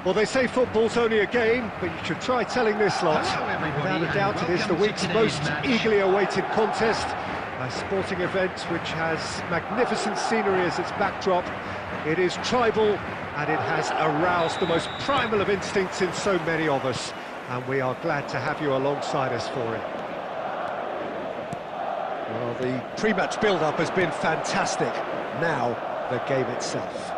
Well, they say football's only a game, but you should try telling this lot. Without a doubt, it is the week's most eagerly awaited contest. A sporting event which has magnificent scenery as its backdrop. It is tribal, and it has aroused the most primal of instincts in so many of us. And we are glad to have you alongside us for it. Well, the pre-match build-up has been fantastic. Now, the game itself.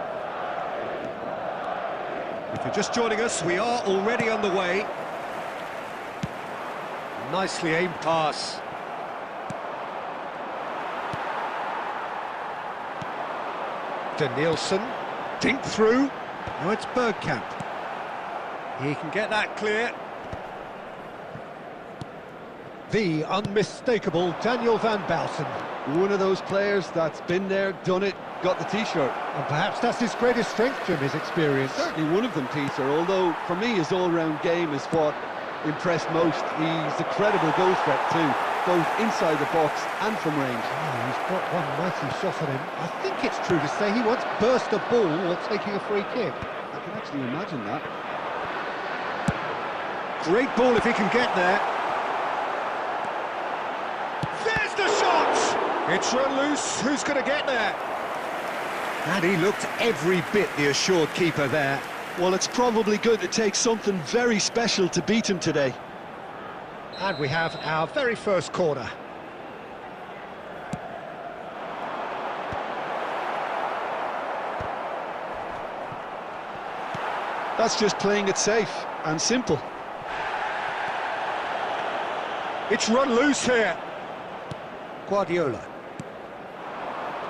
If you're just joining us, we are already underway. Nicely aimed pass. Nielsen, dink through. Now it's Bergkamp. He can get that clear. The unmistakable Daniel van Bouten. One of those players that's been there, done it, got the t-shirt. And perhaps that's his greatest strength, Jim, his experience. Certainly one of them, Peter, although for me his all-round game is what impressed most. He's a credible goal threat too, both inside the box and from range. Oh, he's got one mighty shot on him. I think it's true to say he once burst a ball while taking a free kick. I can actually imagine that. Great ball if he can get there. There's the shot! It's run loose. Who's going to get there? And he looked every bit the assured keeper there. Well, it's probably going to take something very special to beat him today. And we have our very first corner. That's just playing it safe and simple. It's run loose here. Guardiola.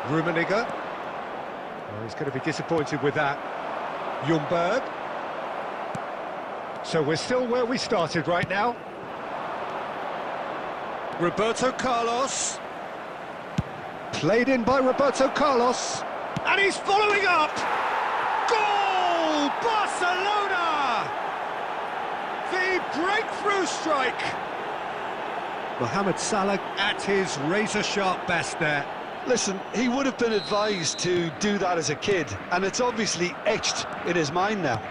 Rummenigge. Oh, he's going to be disappointed with that. Ljungberg. So we're still where we started right now. Roberto Carlos. Played in by Roberto Carlos. And he's following up! Goal! Barcelona! The breakthrough strike! Mohamed Salah at his razor-sharp best there. Listen, he would have been advised to do that as a kid, and it's obviously etched in his mind now.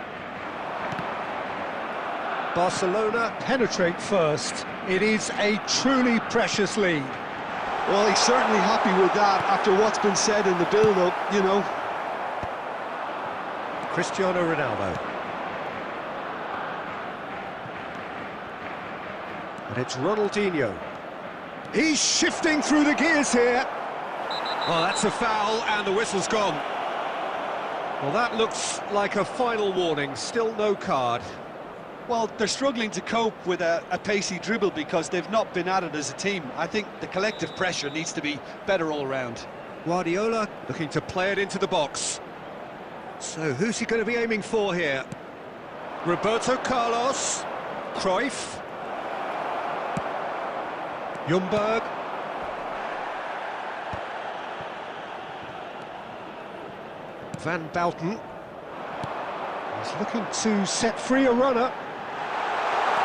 Barcelona penetrate first. It is a truly precious lead. Well, he's certainly happy with that after what's been said in the build-up, you know. Cristiano Ronaldo. And it's Ronaldinho. He's shifting through the gears here. Well, that's a foul, and the whistle's gone. Well, that looks like a final warning. Still no card. Well, they're struggling to cope with a pacey dribble because they've not been at it as a team. I think the collective pressure needs to be better all round. Guardiola looking to play it into the box. So who's he going to be aiming for here? Roberto Carlos. Cruyff. Ljungberg. Van Bouten. He's looking to set free a runner.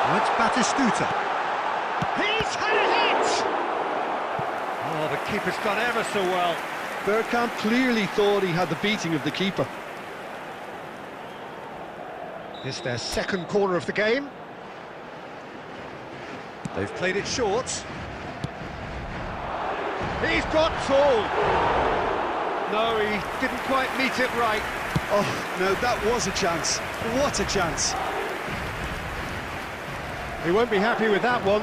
That's Batistuta. He's had a hit! Oh, the keeper's done ever so well. Bergkamp clearly thought he had the beating of the keeper. It's their second corner of the game. They've played it short. He's got tall. No, he didn't quite meet it right. Oh, no, that was a chance. What a chance. He won't be happy with that one.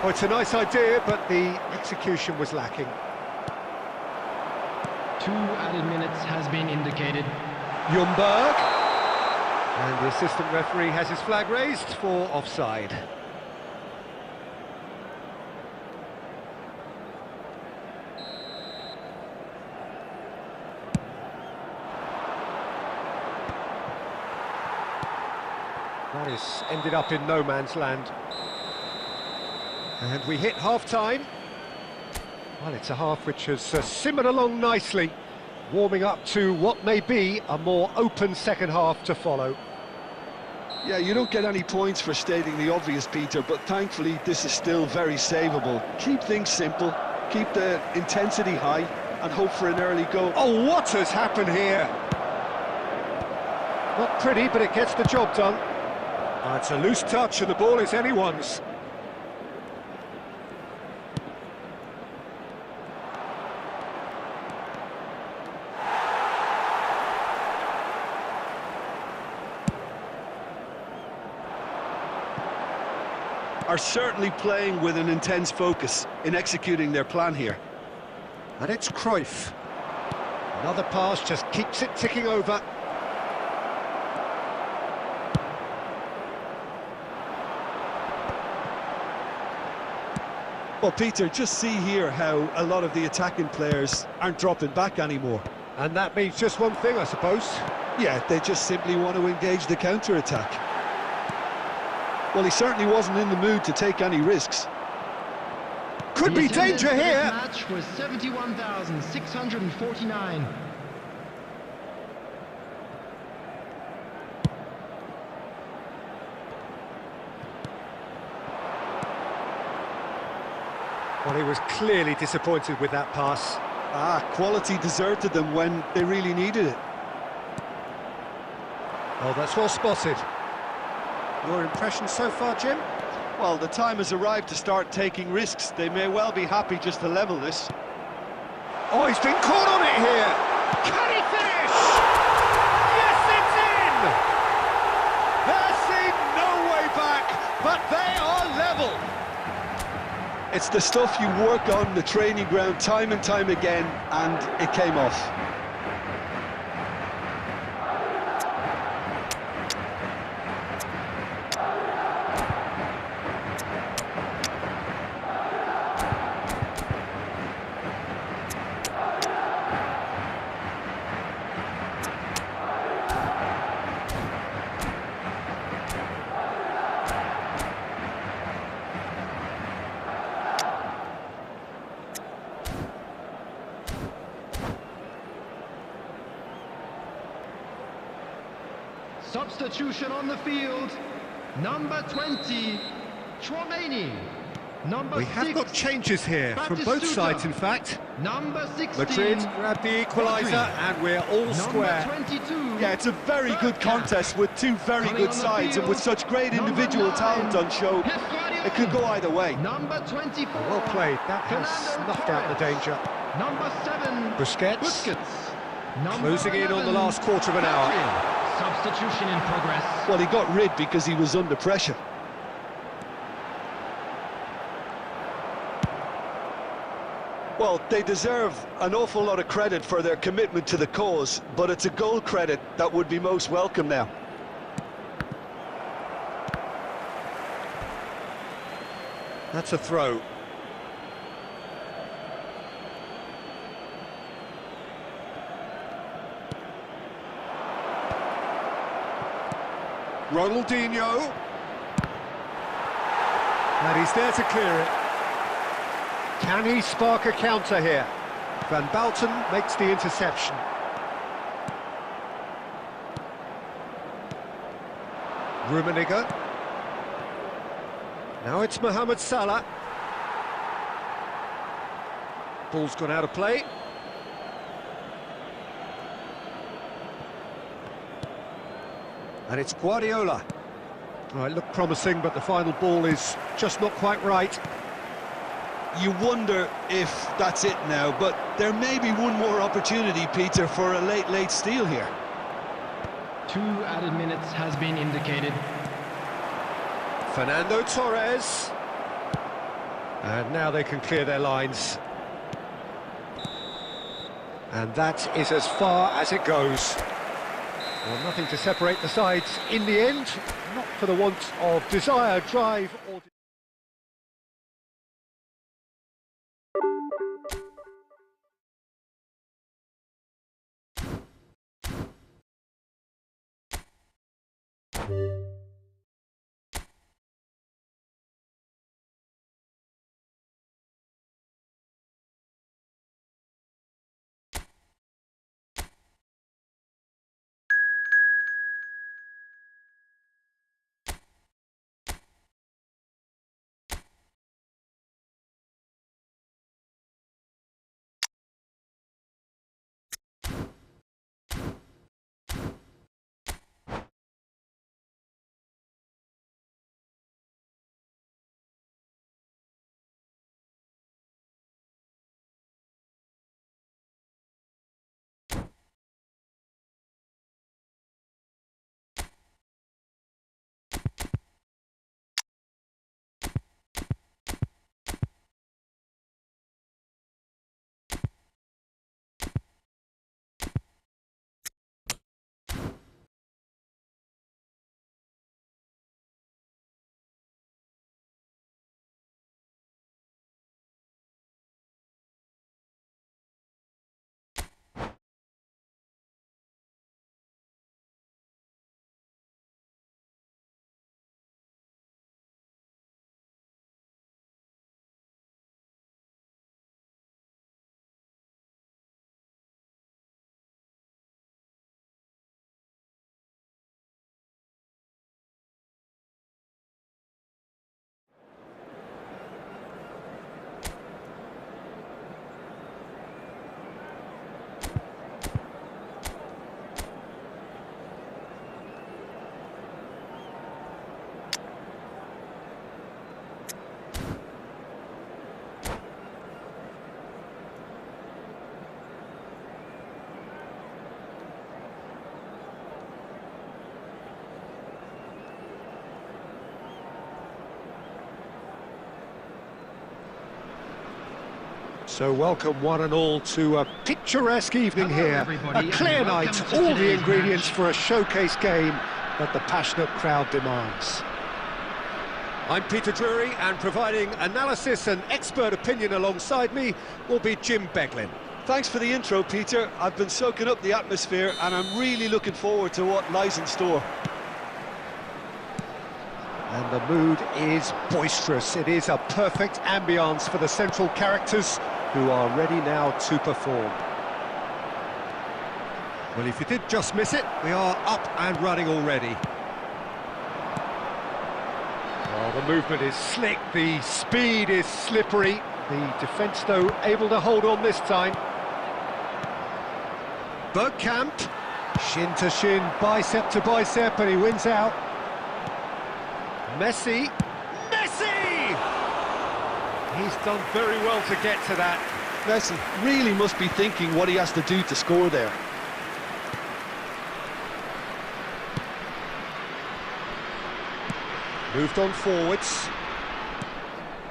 Oh, it's a nice idea, but the execution was lacking. 2 added minutes has been indicated. Ljungberg. And the assistant referee has his flag raised for offside. That has ended up in no man's land. And we hit half-time. Well, it's a half which has simmered along nicely, warming up to what may be a more open second half to follow. Yeah, you don't get any points for stating the obvious, Peter, but thankfully this is still very savable. Keep things simple, keep the intensity high and hope for an early goal. Oh, what has happened here? Not pretty, but it gets the job done. It's a loose touch and the ball is anyone's. Are certainly playing with an intense focus in executing their plan here. And it's Cruyff. Another pass just keeps it ticking over. Well, Peter, just see here how a lot of the attacking players aren't dropping back anymore. And that means just one thing, I suppose. Yeah, they just simply want to engage the counter-attack. Well, he certainly wasn't in the mood to take any risks. Could be danger here. The match was 71,649. Well, he was clearly disappointed with that pass. Quality deserted them when they really needed it. Oh, that's well spotted. Your impression so far, Jim? Well, the time has arrived to start taking risks. They may well be happy just to level this. Oh, he's been caught on it here! Can he finish? Yes, it's in! They're seeing no way back, but they are level! It's the stuff you work on the training ground time and time again, and it came off. Substitution on the field. Number 20, Chouameni. Number We have 6, got changes here from both Batistuta. sides, in fact. Number 16, Madrid grab the equaliser, Rodri. and we're all square. Number 22, Yeah, it's a very good contest with two very Running good on the sides, and with field, such great number individual 9, talent on show, Pep Guardiola. it could go either way. Number 24, Well played, that has Fernando snuffed out the Torres. danger. Number 7, Busquets. Number Closing in on the 11, last quarter of an hour. Pedri. Substitution in progress. Well, he got rid because he was under pressure. Well, they deserve an awful lot of credit for their commitment to the cause, but it's a goal credit that would be most welcome now. That's a throw. Ronaldinho. And he's there to clear it. Can he spark a counter here? Van Balten makes the interception. Rummenigge. Now it's Mohamed Salah. Ball's gone out of play. And it's Guardiola. Oh, it looked promising, but the final ball is just not quite right. You wonder if that's it now, but there may be one more opportunity, Peter, for a late steal here. 2 added minutes has been indicated. Fernando Torres. And now they can clear their lines. And that is as far as it goes. Well, nothing to separate the sides in the end, not for the want of desire, drive or... So welcome one and all to a picturesque evening here. A clear night, all the ingredients for a showcase game that the passionate crowd demands. I'm Peter Drury, and providing analysis and expert opinion alongside me will be Jim Beglin. Thanks for the intro, Peter. I've been soaking up the atmosphere and I'm really looking forward to what lies in store. And the mood is boisterous. It is a perfect ambience for the central characters who are ready now to perform. Well, if you did just miss it, we are up and running already. Well, the movement is slick, the speed is slippery. The defence, though, able to hold on this time. Bergkamp, shin to shin, bicep to bicep, and he wins out. Messi! He's done very well to get to that. Messi really must be thinking what he has to do to score there. Moved on forwards.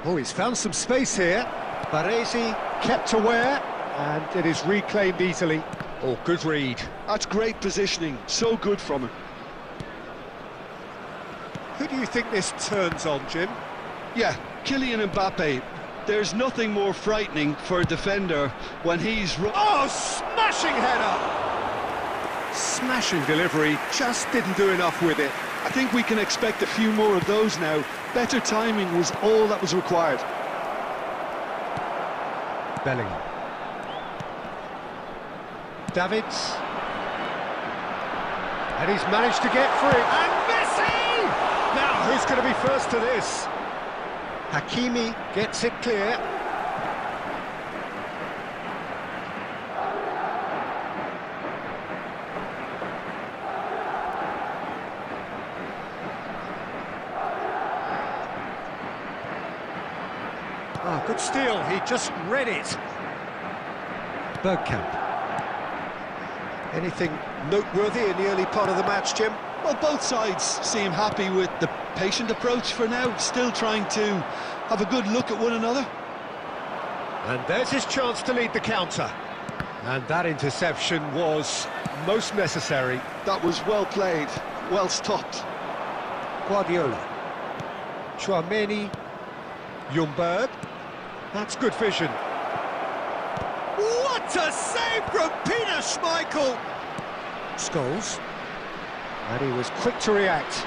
Oh, he's found some space here. Baresi kept aware, and it is reclaimed easily. Oh, good read. That's great positioning, so good from him. Who do you think this turns on, Jim? Yeah, Kylian Mbappe. There's nothing more frightening for a defender when he's... Oh, smashing header! Smashing delivery, just didn't do enough with it. I think we can expect a few more of those now. Better timing was all that was required. Bellingham. Davids. And he's managed to get free. And Messi! Now, who's going to be first to this? Hakimi gets it clear. Ah, good steal, he just read it. Bergkamp. Anything noteworthy in the early part of the match, Jim? Well, both sides seem happy with the patient approach for now, still trying to have a good look at one another. And there's his chance to lead the counter. And that interception was most necessary. That was well played, well stopped. Guardiola. Tchouaméni. Ljungberg. That's good vision. What a save from Peter Schmeichel! Scholes. And he was quick to react.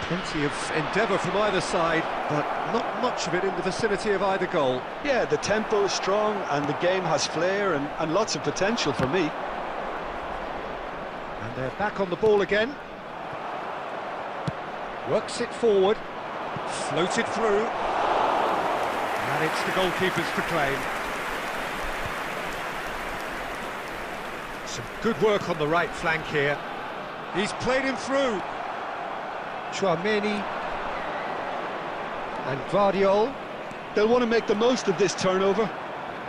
Plenty of endeavour from either side, but not much of it in the vicinity of either goal. Yeah, the tempo is strong and the game has flair and lots of potential for me. And they're back on the ball again. Works it forward. Floated through. And it's the goalkeeper's to claim. Some good work on the right flank here. He's played him through. Tchouaméni and Guardiola. They'll want to make the most of this turnover.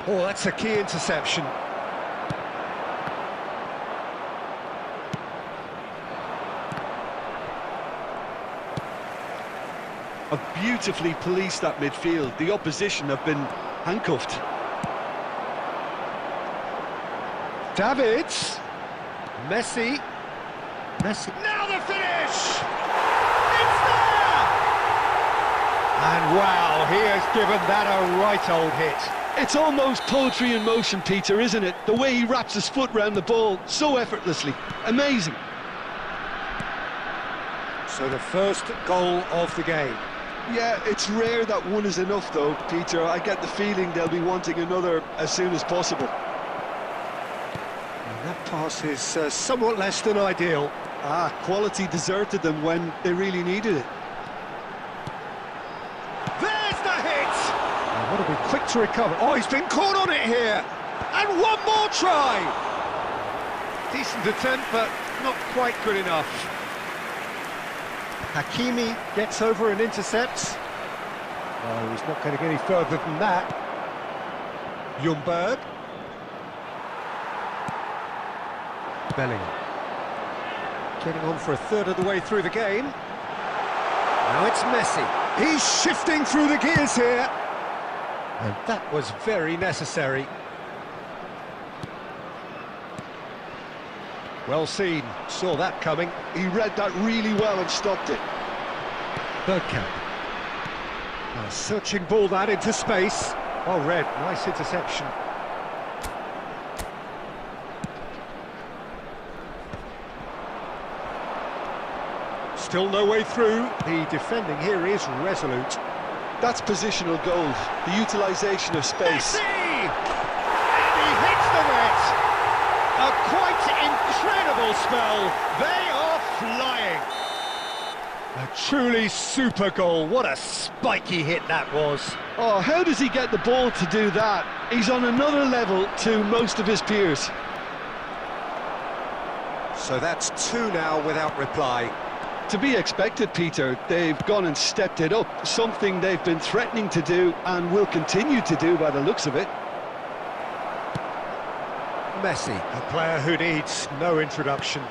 Oh, that's a key interception. Have beautifully policed that midfield. The opposition have been handcuffed. Davids. Messi. Now the finish! It's there! And wow, he has given that a right old hit. It's almost poetry in motion, Peter, isn't it? The way he wraps his foot round the ball so effortlessly. Amazing. So the first goal of the game. Yeah, it's rare that one is enough though, Peter. I get the feeling they'll be wanting another as soon as possible. And that pass is somewhat less than ideal. Quality deserted them when they really needed it. There's the hit! And what a be quick to recover. Oh, he's been caught on it here! And one more try! Decent attempt, but not quite good enough. Hakimi gets over and intercepts. Oh, he's not going to get any further than that. Ljungberg. Bellingham. Getting on for a third of the way through the game. Now it's Messi. He's shifting through the gears here. And that was very necessary. Well seen, saw that coming. He read that really well and stopped it. Bergkamp. A searching ball that into space. Well read, nice interception. Still no way through. The defending here is resolute. That's positional gold, the utilisation of space. Messi! And he hits the net! A quite incredible spell. They are flying. A truly super goal. What a spiky hit that was. Oh, how does he get the ball to do that? He's on another level to most of his peers. So that's two now without reply. To be expected, Peter. They've gone and stepped it up, something they've been threatening to do and will continue to do by the looks of it. Messi, a player who needs no introduction.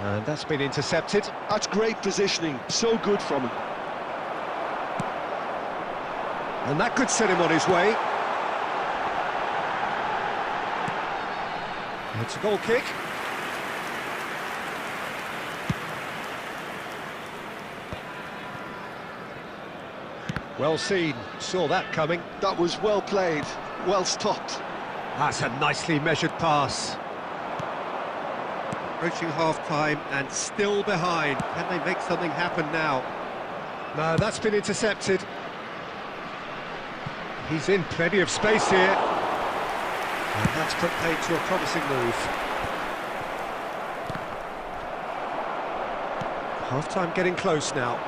And that's been intercepted. That's great positioning, so good from him. And that could set him on his way. It's a goal kick. Well seen, saw that coming. That was well played, well stopped. That's a nicely measured pass. Approaching half-time and still behind. Can they make something happen now? No, that's been intercepted. He's in plenty of space here. And that's put paid to a promising move. Half-time getting close now.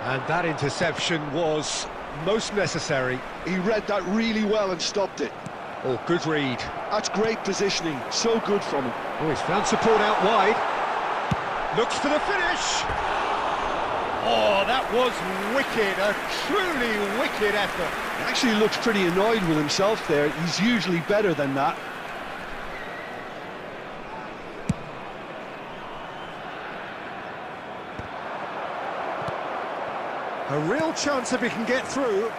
And that interception was most necessary. He read that really well and stopped it. Oh, good read. That's great positioning, so good from him. Oh, he's found support out wide. Looks for the finish. Oh, that was wicked, a truly wicked effort. He actually looks pretty annoyed with himself there. He's usually better than that. A real chance if he can get through.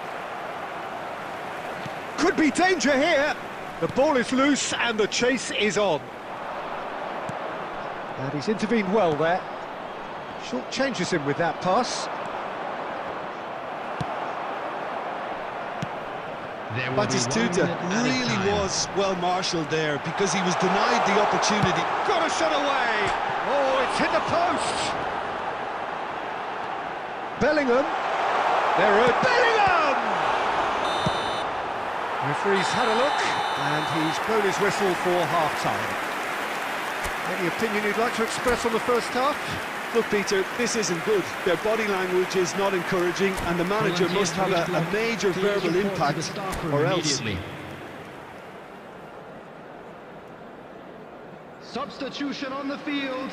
Could be danger here. The ball is loose and the chase is on. And he's intervened well there. Short changes him with that pass. Batistuta really was well marshalled there because he was denied the opportunity. Got a shot away. Oh, it's hit the post. Bellingham. There are Bellingham! Referee's had a look and he's blown his whistle for half-time. Any opinion you'd like to express on the first half? Look, Peter, this isn't good. Their body language is not encouraging and the manager must have a major verbal impact or else. Substitution on the field,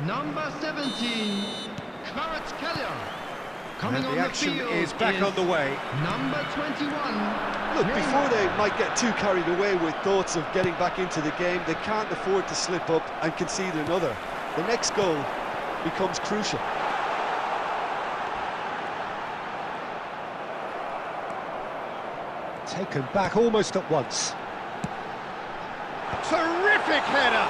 number 17, Kvaratskhelia. Coming and on the action field is back underway. Number 21. Look, before they might get too carried away with thoughts of getting back into the game, they can't afford to slip up and concede another. The next goal becomes crucial. Taken back almost at once. Terrific header!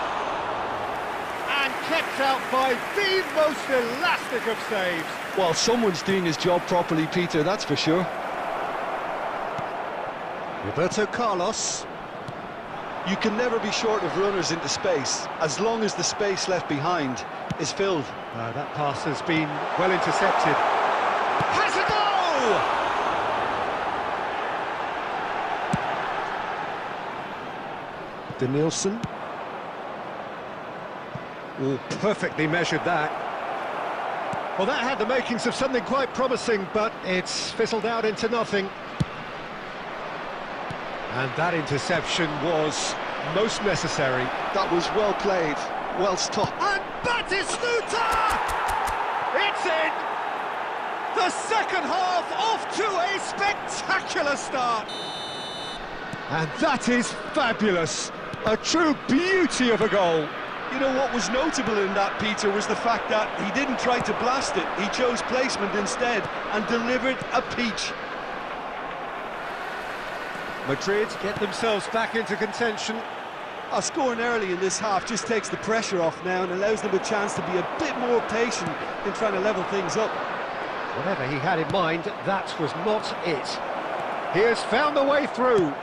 And kept out by the most elastic of saves. Well, someone's doing his job properly, Peter, that's for sure. Roberto Carlos. You can never be short of runners into space, as long as the space left behind is filled. That pass has been well intercepted. Has a goal! Denilson. Oh, perfectly measured that. Well, that had the makings of something quite promising, but it's fizzled out into nothing. And that interception was most necessary. That was well played, well stopped. And Batistuta! It's in! The second half off to a spectacular start. And that is fabulous. A true beauty of a goal. You know what was notable in that, Peter, was the fact that he didn't try to blast it. He chose placement instead and delivered a peach. Madrid get themselves back into contention. Scoring early in this half just takes the pressure off now and allows them a chance to be a bit more patient in trying to level things up. Whatever he had in mind, that was not it. He has found the way through.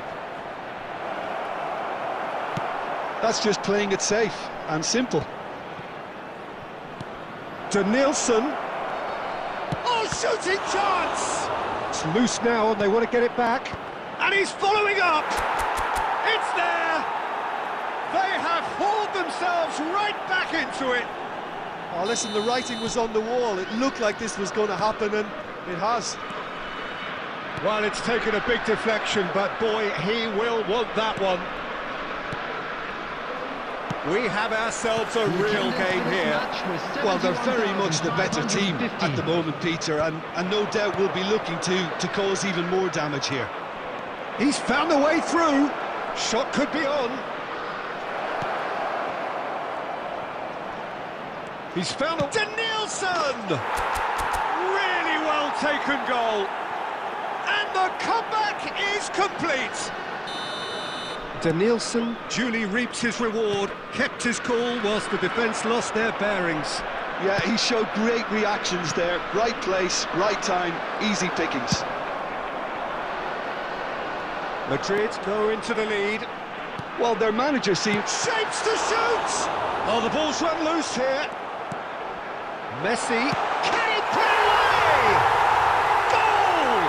That's just playing it safe and simple. Danielson. Oh, shooting chance! It's loose now and they want to get it back. And he's following up! It's there! They have hauled themselves right back into it! Oh, listen, the writing was on the wall. It looked like this was going to happen, and it has. Well, it's taken a big deflection, but boy, he will want that one. We have ourselves a real game here. Well, they're very much the better team at the moment, Peter, and no doubt will be looking to cause even more damage here. He's found the way through. Shot could be on. He's found a... Danielson! Really well taken goal. And the comeback is complete. Danielson duly reaps his reward, kept his cool whilst the defence lost their bearings. Yeah, he showed great reactions there. Right place, right time, easy pickings. Madrid go into the lead. Well, their manager seems... Shapes to shoot! Oh, the ball's run loose here. Messi, can he put it away? Goal!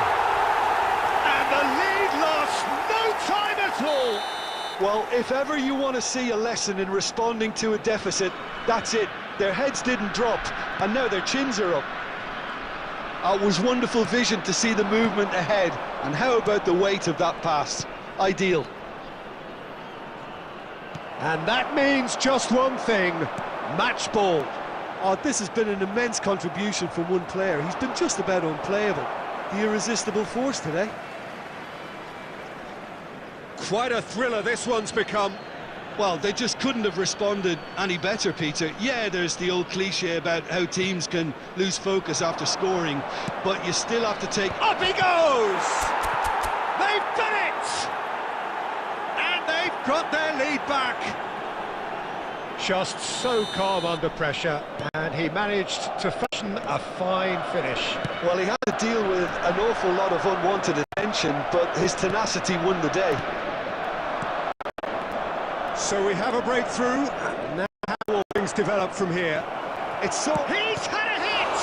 And the lead lost no time at all. Well, if ever you want to see a lesson in responding to a deficit, that's it. Their heads didn't drop, and now their chins are up. It was wonderful vision to see the movement ahead, and how about the weight of that pass? Ideal. And that means just one thing, match ball. Oh, this has been an immense contribution from one player. He's been just about unplayable. The irresistible force today. Quite a thriller this one's become. Well, they just couldn't have responded any better, Peter. Yeah, there's the old cliche about how teams can lose focus after scoring, but you still have to take... Up he goes! They've done it! And they've got their lead back. Just so calm under pressure, and he managed to fashion a fine finish. Well, he had to deal with an awful lot of unwanted attention, but his tenacity won the day. So we have a breakthrough, and now how will things develop from here? It's so... He's had a hit!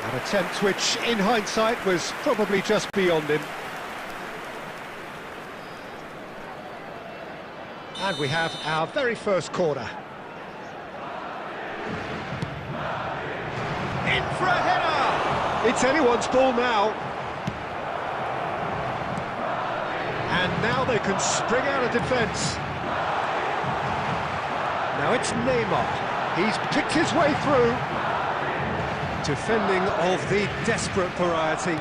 An attempt which, in hindsight, was probably just beyond him. And we have our very first corner. In for a header! It's anyone's ball now. And now they can spring out of defence. Now it's Neymar. He's picked his way through. Defending of the desperate variety.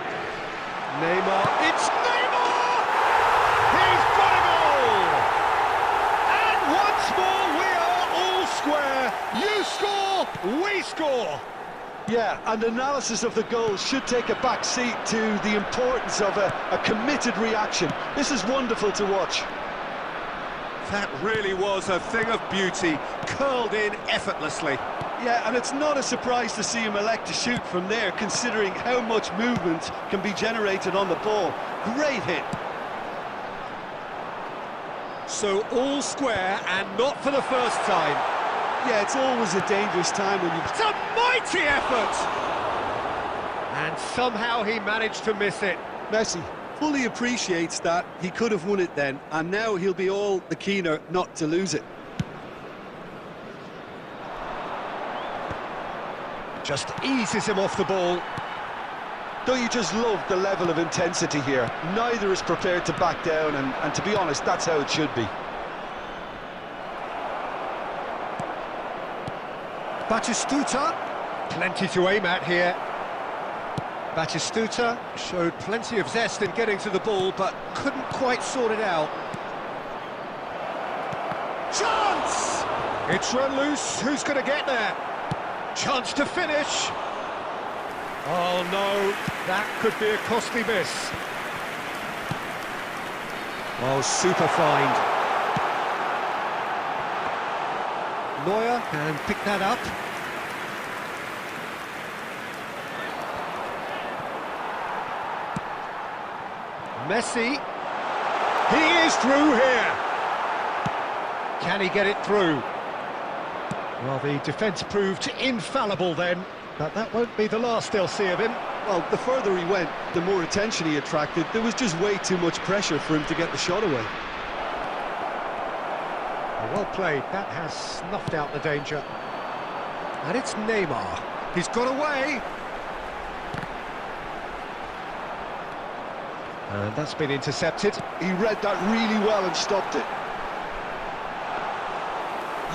Neymar, it's Neymar! He's got a goal! And once more we are all square. You score, we score. Yeah, and analysis of the goal should take a back seat to the importance of a committed reaction. This is wonderful to watch. That really was a thing of beauty, curled in effortlessly. Yeah, and it's not a surprise to see him elect to shoot from there, considering how much movement can be generated on the ball. Great hit. So all square, and not for the first time. Yeah, it's always a dangerous time when you... It's a mighty effort! And somehow he managed to miss it. Messi fully appreciates that he could have won it then, and now he'll be all the keener not to lose it. Just eases him off the ball. Don't you just love the level of intensity here? Neither is prepared to back down, and to be honest, that's how it should be. Batistuta, plenty to aim at here. Batistuta showed plenty of zest in getting to the ball, but couldn't quite sort it out. Chance! It's run loose, who's going to get there? Chance to finish. Oh no, that could be a costly miss. Oh, super find. Neuer can pick that up. Messi. He is through here. Can he get it through? Well, the defence proved infallible then, but that won't be the last they'll see of him. Well, the further he went, the more attention he attracted. There was just way too much pressure for him to get the shot away. Well played, that has snuffed out the danger. And it's Neymar. He's got away. And that's been intercepted. He read that really well and stopped it.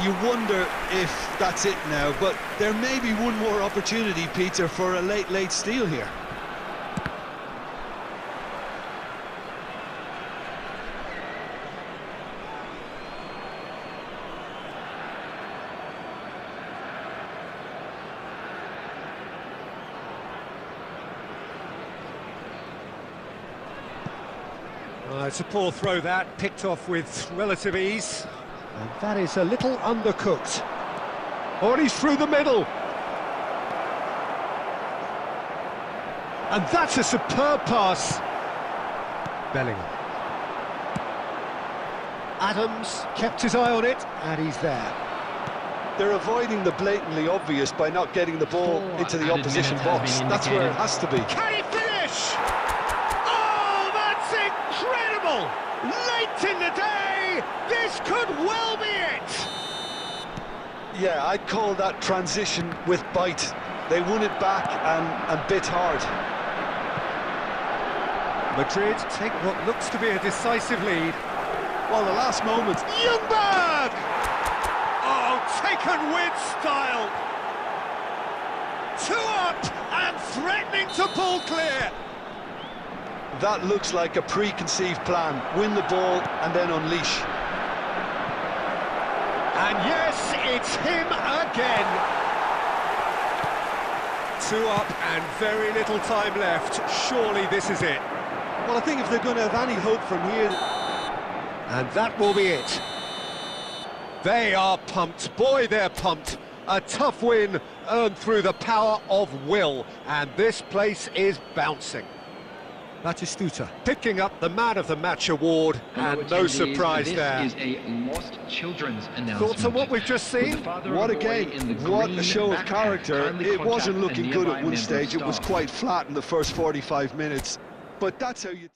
You wonder if that's it now, but there may be one more opportunity, Peter, for a late steal here. It's a poor throw that, picked off with relative ease. And that is a little undercooked. Oh, and he's through the middle. And that's a superb pass. Bellingham. Adams kept his eye on it, and he's there. They're avoiding the blatantly obvious by not getting the ball into the opposition box. That's where it has to be. Can he finish? Oh, that's incredible! Late in the day, this could well be it! Yeah, I'd call that transition with bite. They won it back and bit hard. Madrid take what looks to be a decisive lead. Well, the last moment. Ljungberg! Oh, taken with style. 2 up and threatening to pull clear. That looks like a preconceived plan. Win the ball and then unleash. And yes, it's him again. 2 up and very little time left. Surely this is it. Well, I think if they're going to have any hope from here... And that will be it. They are pumped. Boy, they're pumped. A tough win earned through the power of will. And this place is bouncing. Batistuta picking up the Man of the Match award, and no surprise there. This is a lost children's announcement. Thoughts on what we've just seen? What a game, what a show of character. It wasn't looking good at one stage, it was quite flat in the first 45 minutes. But that's how you...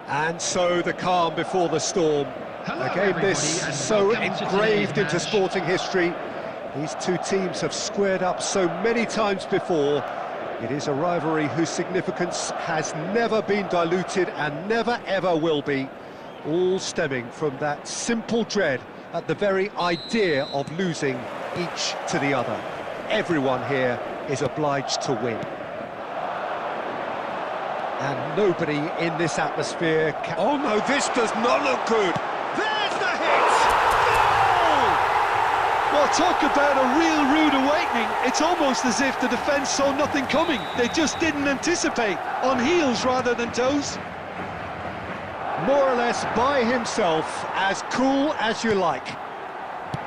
And so the calm before the storm. Hello, A game this everybody, and so welcome to engraved today's into match. sporting history. These two teams have squared up so many times before. It is a rivalry whose significance has never been diluted and never ever will be. All stemming from that simple dread at the very idea of losing each to the other. Everyone here is obliged to win. And nobody in this atmosphere can... Oh no, this does not look good! There's the hit! Goal! Well, talk about a real rude awakening. It's almost as if the defence saw nothing coming. They just didn't anticipate, on heels rather than toes. More or less by himself, as cool as you like.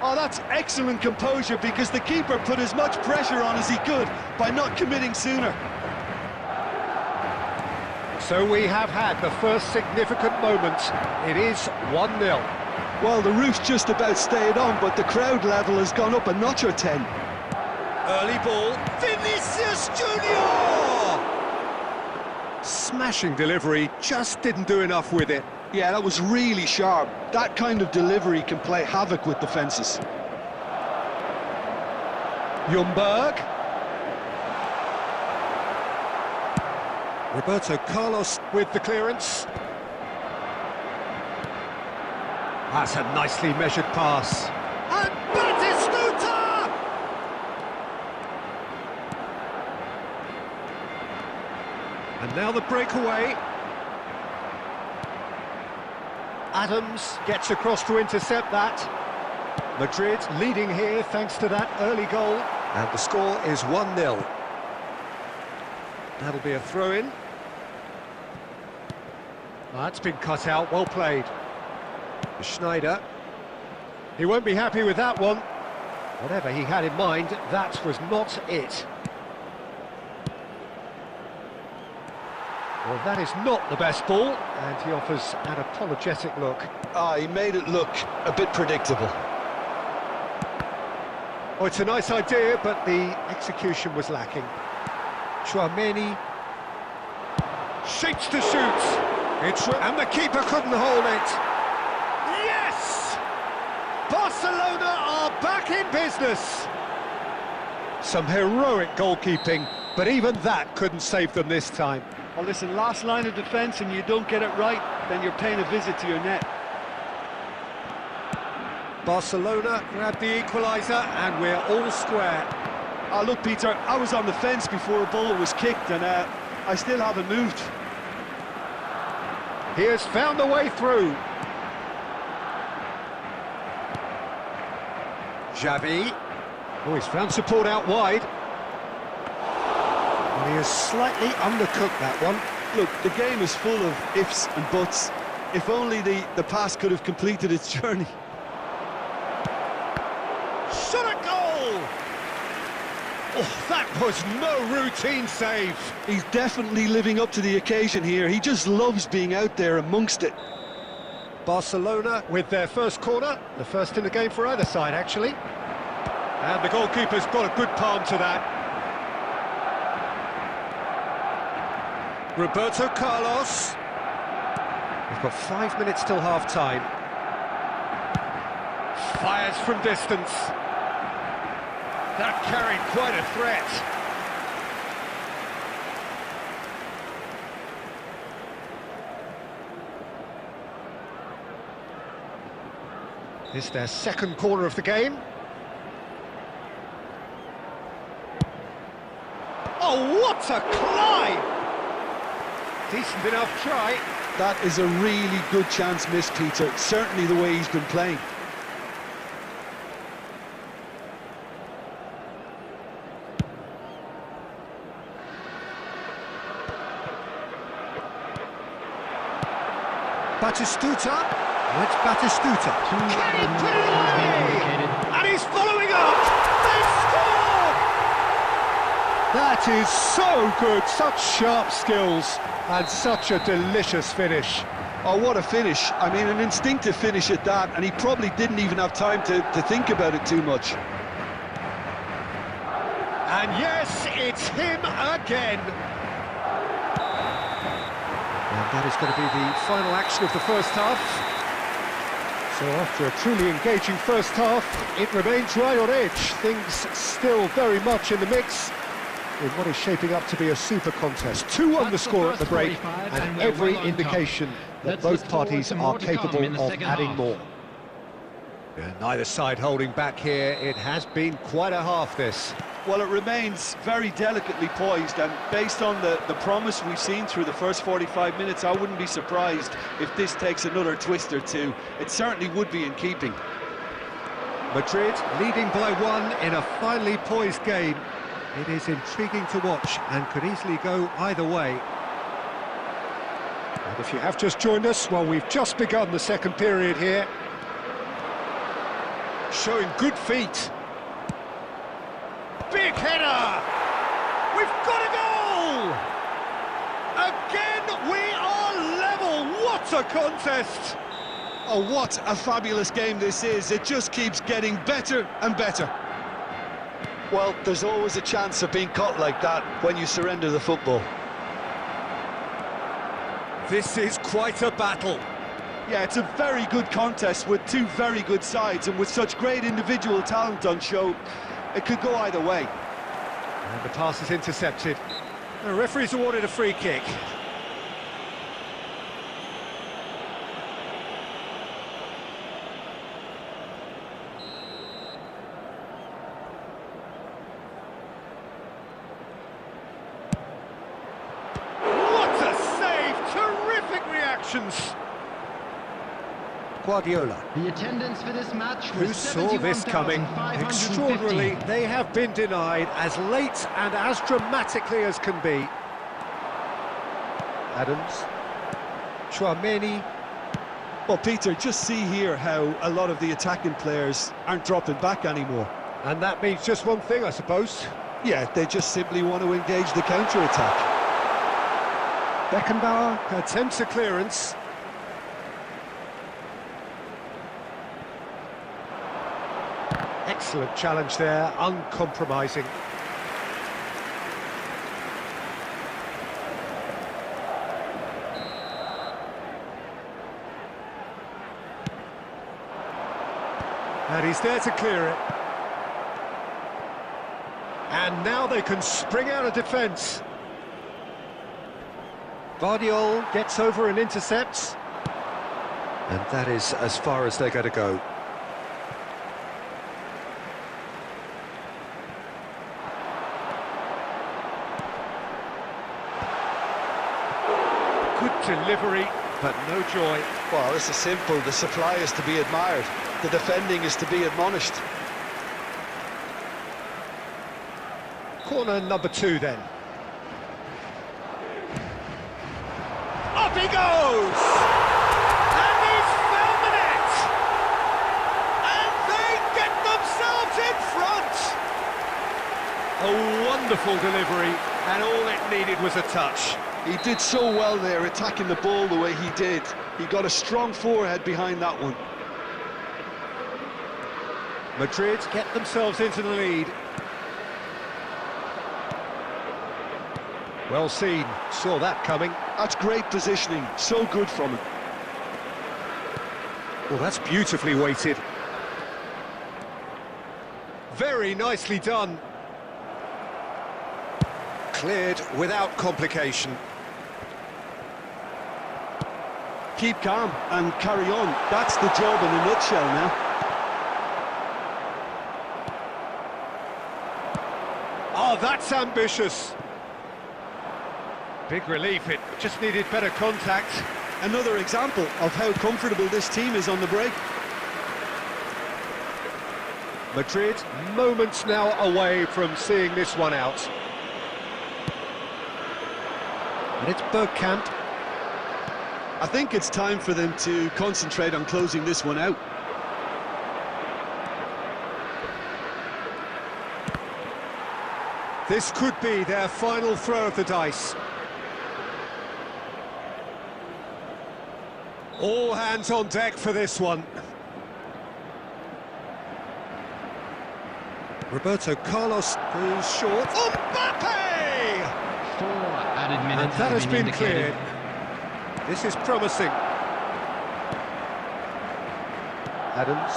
Oh, that's excellent composure, because the keeper put as much pressure on as he could by not committing sooner. So we have had the first significant moment. It is 1-0. Well, the roof's just about stayed on, but the crowd level has gone up a notch or 10. Early ball, Vinicius Junior! Smashing delivery, just didn't do enough with it. Yeah, that was really sharp. That kind of delivery can play havoc with defences. Ljungberg. Roberto Carlos with the clearance. That's a nicely measured pass. And Batistuta! And now the breakaway. Adams gets across to intercept that. Madrid leading here thanks to that early goal. And the score is 1-0. That'll be a throw-in. That's been cut out, well played. Schneider. He won't be happy with that one. Whatever he had in mind, that was not it. Well, that is not the best ball, and he offers an apologetic look. He made it look a bit predictable. Oh, it's a nice idea, but the execution was lacking. Chouameni shapes to shoot. And the keeper couldn't hold it. Yes! Barcelona are back in business. Some heroic goalkeeping, but even that couldn't save them this time. Well, listen, last line of defence and you don't get it right, then you're paying a visit to your net. Barcelona grab the equaliser, and we're all square. Look, Peter, I was on the fence before a bullet was kicked, and I still haven't moved. He has found the way through. Xavi. Oh, he's found support out wide. And he has slightly undercooked that one. Look, the game is full of ifs and buts. If only the pass could have completed its journey. Shot a goal! Oh, that was no routine save. He's definitely living up to the occasion here. He just loves being out there amongst it. Barcelona with their first corner, the first in the game for either side, actually. And the goalkeeper's got a good palm to that. Roberto Carlos. We've got 5 minutes till half-time. Fires from distance. That carried quite a threat. This is their second corner of the game. Oh, what a climb! Decent enough try. That is a really good chance missed, Peter. Certainly the way he's been playing. Batistuta. It's Batistuta. And he's following up. They've scored! That is so good. Such sharp skills and such a delicious finish. Oh, what a finish. I mean, an instinctive finish at that, and he probably didn't even have time to think about it too much. And yes, it's him again. And That is going to be the final action of the first half. So after a truly engaging first half, it remains right on edge. Things still very much in the mix in what is shaping up to be a super contest. 2-1 the score at the break, and every indication that both parties are capable of adding more. Yeah, neither side holding back here. It has been quite a half, this. Well, it remains very delicately poised, and based on the promise we've seen through the first 45 minutes, I wouldn't be surprised if this takes another twist or two. It certainly would be in keeping. Madrid leading by 1 in a finely poised game. It is intriguing to watch and could easily go either way. And if you have just joined us, well, we've just begun the second period here. Showing good feet. Big header! We've got a goal! Again, we are level! What a contest! Oh, what a fabulous game this is. It just keeps getting better and better. Well, there's always a chance of being caught like that when you surrender the football. This is quite a battle. Yeah, it's a very good contest with two very good sides, and with such great individual talent on show, it could go either way. And the pass is intercepted. The referee's awarded a free kick. What a save! Terrific reactions! Guardiola. The attendance for this match Who was saw this coming? 71,550. Extraordinarily, they have been denied as late and as dramatically as can be. Adams. Chouameni. Well, Peter, just see here how a lot of the attacking players aren't dropping back anymore. And that means just one thing, I suppose. Yeah, they just simply want to engage the counter-attack. Beckenbauer attempts a clearance. Excellent challenge there, uncompromising. And he's there to clear it. And now they can spring out of defence. Guardiola gets over and intercepts. And that is as far as they're going to go. Good delivery, but no joy. Well, this is simple. The supply is to be admired. The defending is to be admonished. Corner number 2 then. Up he goes! And he's found the net! And they get themselves in front! A wonderful delivery, and all it needed was a touch. He did so well there, attacking the ball the way he did. He got a strong forehead behind that one. Madrid get themselves into the lead. Well seen, saw that coming. That's great positioning, so good from him. Well, that's beautifully weighted. Very nicely done. Cleared without complication. Keep calm and carry on. That's the job in a nutshell now. Oh, that's ambitious. Big relief, it just needed better contact. Another example of how comfortable this team is on the break. Madrid moments now away from seeing this one out. And it's Bergkamp. I think it's time for them to concentrate on closing this one out. This could be their final throw of the dice. All hands on deck for this one. Roberto Carlos goes short. Mbappe! 4 added minutes And that has been indicated. cleared. This is promising. Adams.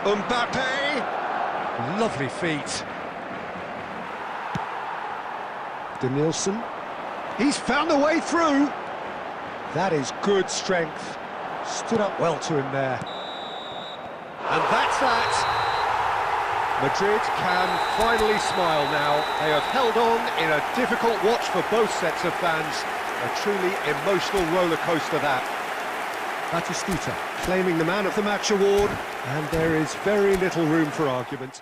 Mbappe! Lovely feet. Denilson. He's found the way through. That is good strength. Stood up well to him there. And that's that. Madrid can finally smile now. They have held on in a difficult watch for both sets of fans. A truly emotional roller coaster that. Batistuta claiming the Man of the Match award, and there is very little room for argument.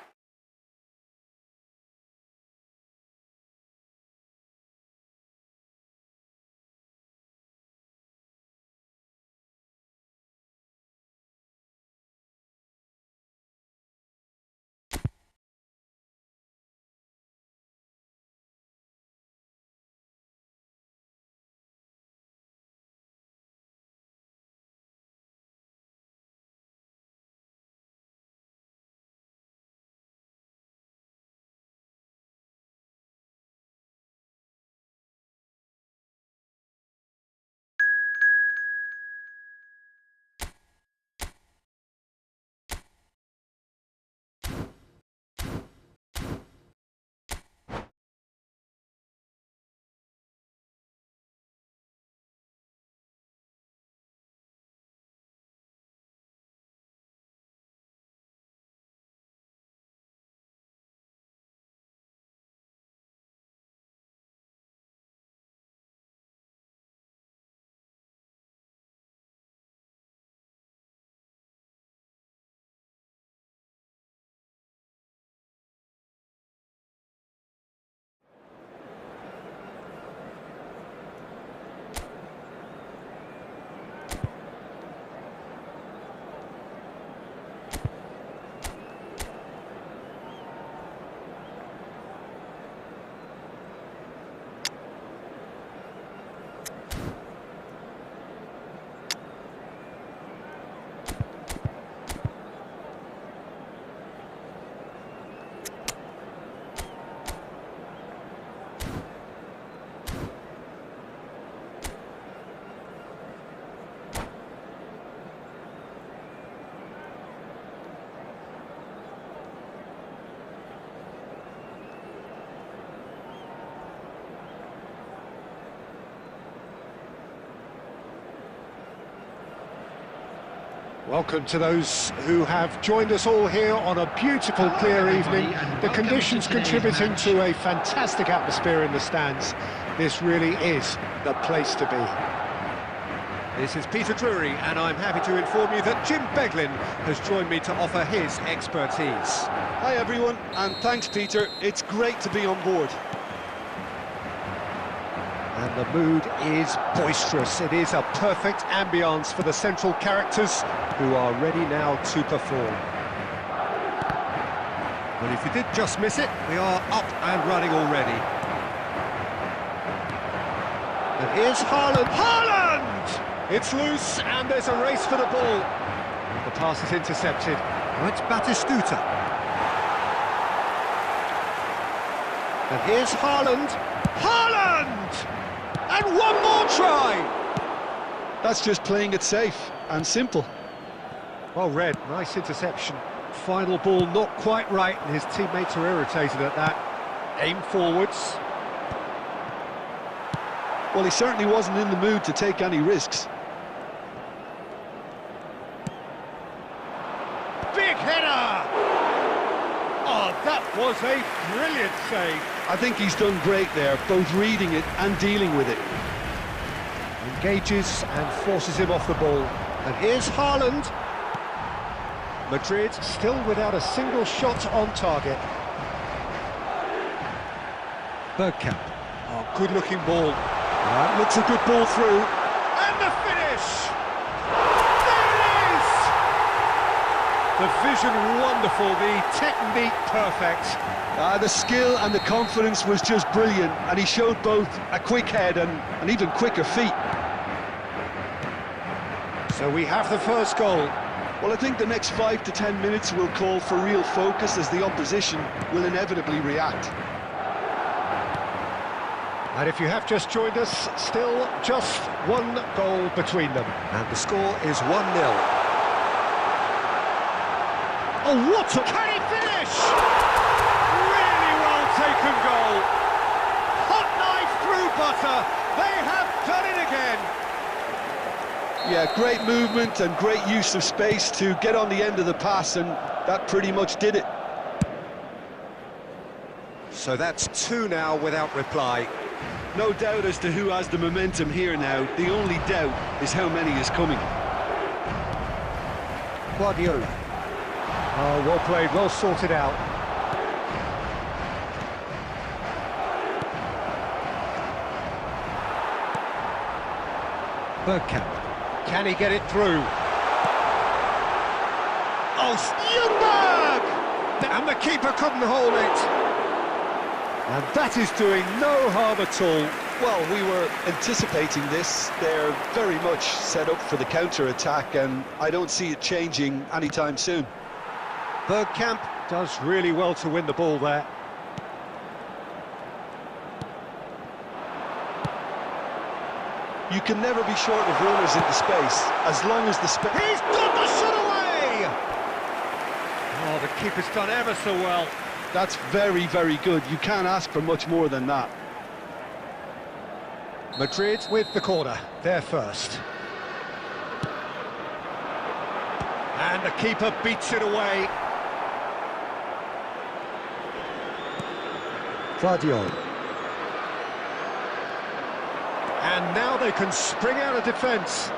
Welcome to those who have joined us all here on a beautiful, clear evening. The conditions contributing to a fantastic atmosphere in the stands. This really is the place to be. This is Peter Drury, and I'm happy to inform you that Jim Beglin has joined me to offer his expertise. Hi everyone, and thanks Peter. It's great to be on board. And the mood is boisterous. It is a perfect ambience for the central characters who are ready now to perform. Well, if you did just miss it, we are up and running already. And here's Haaland. Haaland! It's loose, and there's a race for the ball. And the pass is intercepted. Now it's Batistuta. And here's Haaland. Haaland! And one more try! That's just playing it safe and simple. Well read, nice interception. Final ball not quite right, and his teammates are irritated at that. Aim forwards. Well, he certainly wasn't in the mood to take any risks. Big header! Oh, that was a brilliant save. I think he's done great there, both reading it and dealing with it. Engages and forces him off the ball. And here's Haaland. Madrid still without a single shot on target. Bergkamp. Oh, good-looking ball. That looks a good ball through. And the finish! There it is! The vision wonderful, the technique perfect. The skill and the confidence was just brilliant, and he showed both a quick head and even quicker feet. So we have the first goal. Well, I think the next 5 to 10 minutes will call for real focus as the opposition will inevitably react. And if you have just joined us, still just one goal between them. And the score is 1-0. Oh, what a... Can he finish? Really well taken goal. Hot knife through butter. They have done it again. Yeah, great movement and great use of space to get on the end of the pass, and that pretty much did it. So that's 2 now without reply. No doubt as to who has the momentum here now. The only doubt is how many is coming. Guardiola. Oh, well played, well sorted out. Bergkamp. Can he get it through? Oh, Ljungberg! And the keeper couldn't hold it. And that is doing no harm at all. Well, we were anticipating this. They're very much set up for the counter-attack, and I don't see it changing anytime soon. Bergkamp does really well to win the ball there. You can never be short of runners into space, as long as the space... He's got the shot away! Oh, the keeper's done ever so well. That's very, very good. You can't ask for much more than that. Madrid with the corner, they're first. And the keeper beats it away. Guardiola. And now they can spring out of defence.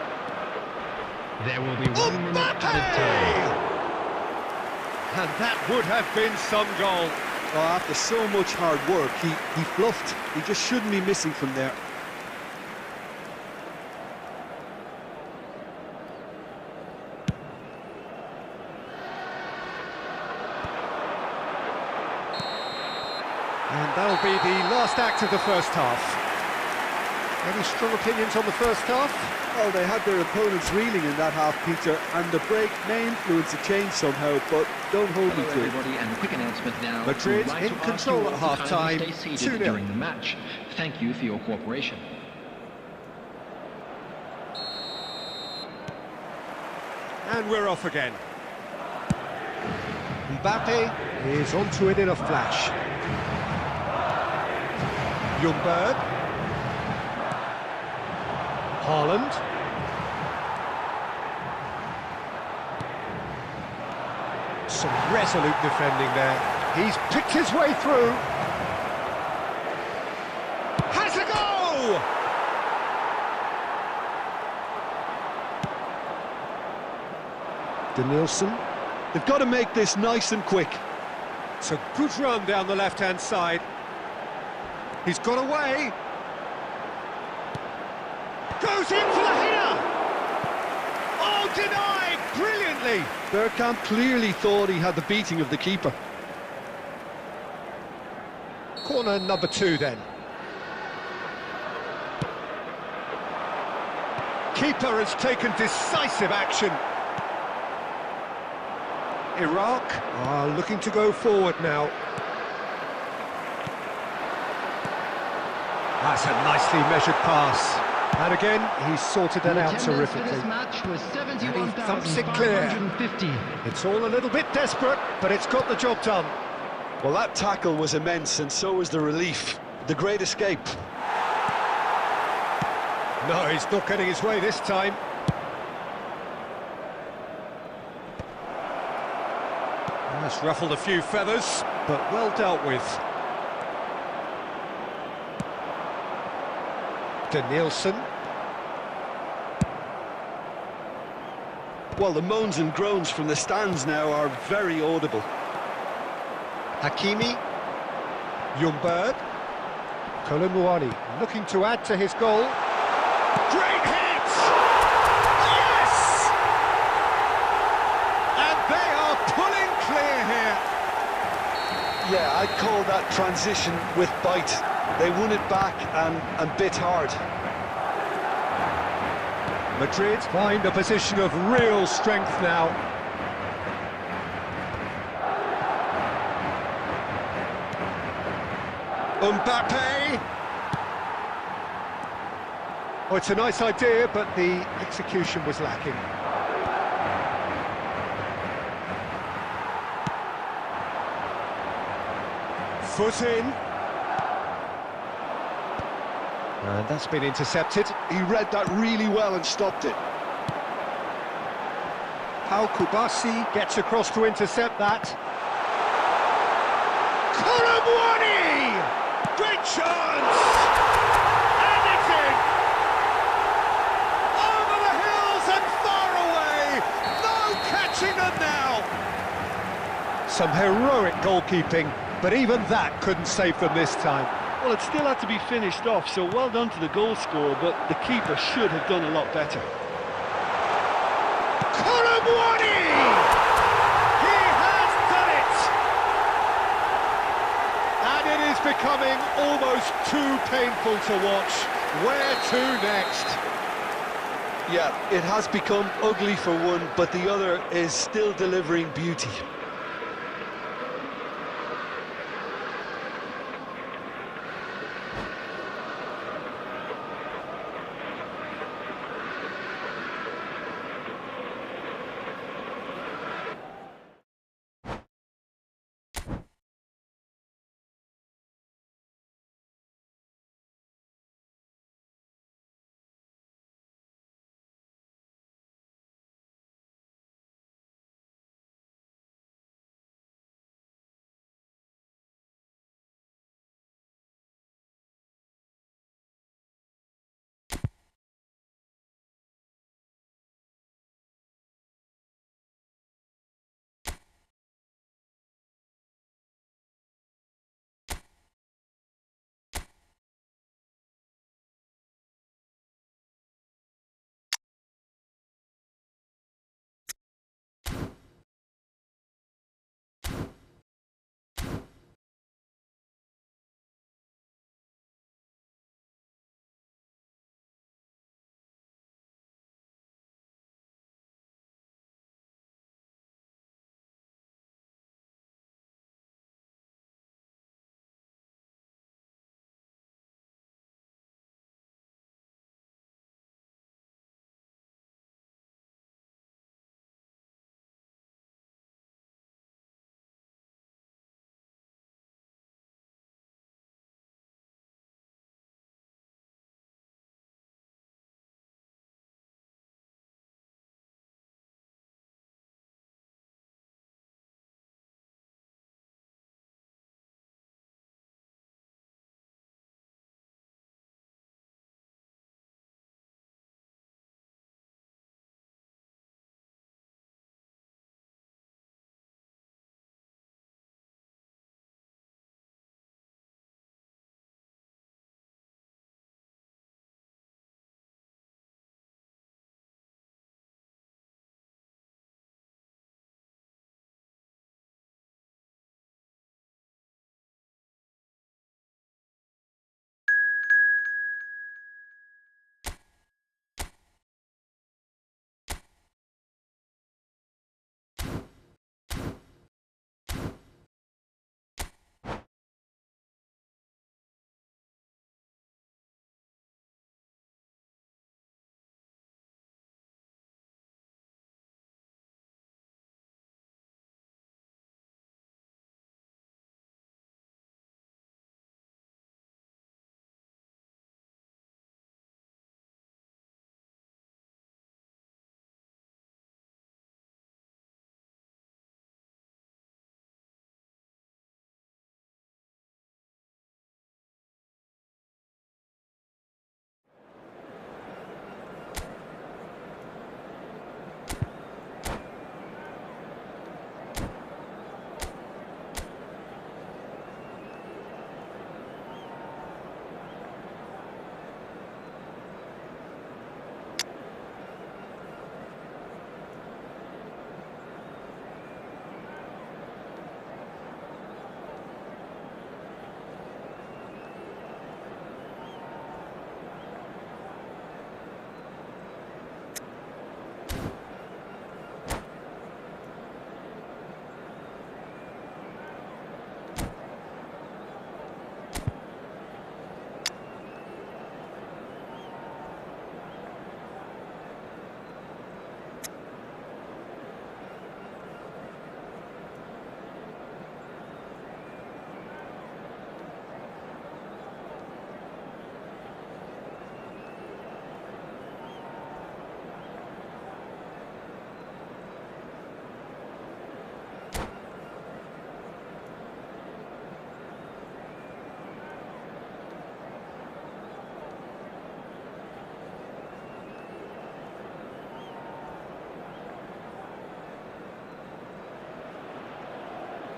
There will be 1 minute added time. And that would have been some goal. Oh, after so much hard work, he bluffed. He just shouldn't be missing from there. And that'll be the last act of the first half. Any strong opinions on the first half? Well, they had their opponents reeling in that half, Peter, and the break may influence a change somehow, but don't hold me to it. Everybody, and a quick announcement now. Madrid We'd like in to ask control you at all to half-time, kindly stay seated 2-0. during the match. Thank you for your cooperation. And we're off again. Mbappe is onto it in a flash. Ljungberg. Haaland. Some resolute defending there. He's picked his way through. Has a go! Danielson. They've got to make this nice and quick. It's a good run down the left-hand side. He's got away. Goes in for the header! Oh, denied! Brilliantly! Bergkamp clearly thought he had the beating of the keeper. Corner number 2 then. Keeper has taken decisive action. Iraq are looking to go forward now. That's a nicely measured pass. And again, he's sorted that out terrifically. This match was And he thumps it clear. 71,550. It's all a little bit desperate, but it's got the job done. Well, that tackle was immense, and so was the relief. The great escape. No, he's not getting his way this time. That's ruffled a few feathers, but well dealt with. Danielson. Well, the moans and groans from the stands now are very audible. Hakimi. Ljungberg. Kolomouani looking to add to his goal. Great hit! Yes! And they are pulling clear here. Yeah, I'd call that transition with bite. They won it back and bit hard. Madrid find a position of real strength now. Mbappe. Oh, it's a nice idea, but the execution was lacking. Foot in. And that's been intercepted. He read that really well and stopped it. How Kubasi gets across to intercept that. Kolomwani! Great chance! And it's in! Over the hills and far away! No catching them now! Some heroic goalkeeping, but even that couldn't save them this time. Well, it still had to be finished off, so well done to the goal scorer, but the keeper should have done a lot better. Kolomwani! He has done it! And it is becoming almost too painful to watch. Where to next? Yeah, it has become ugly for one, but the other is still delivering beauty.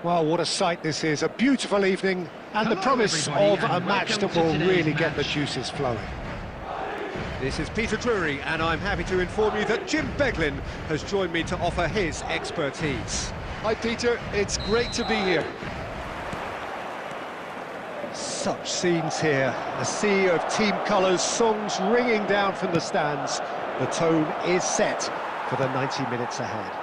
Well, what a sight this is, a beautiful evening, and the Hello, promise everybody, of a and match welcome that to will today's really get the match. juices flowing. This is Peter Drury, and I'm happy to inform you that Jim Beglin has joined me to offer his expertise. Hi Peter, it's great to be here. Such scenes here, a sea of team colours, songs ringing down from the stands. The tone is set for the 90 minutes ahead.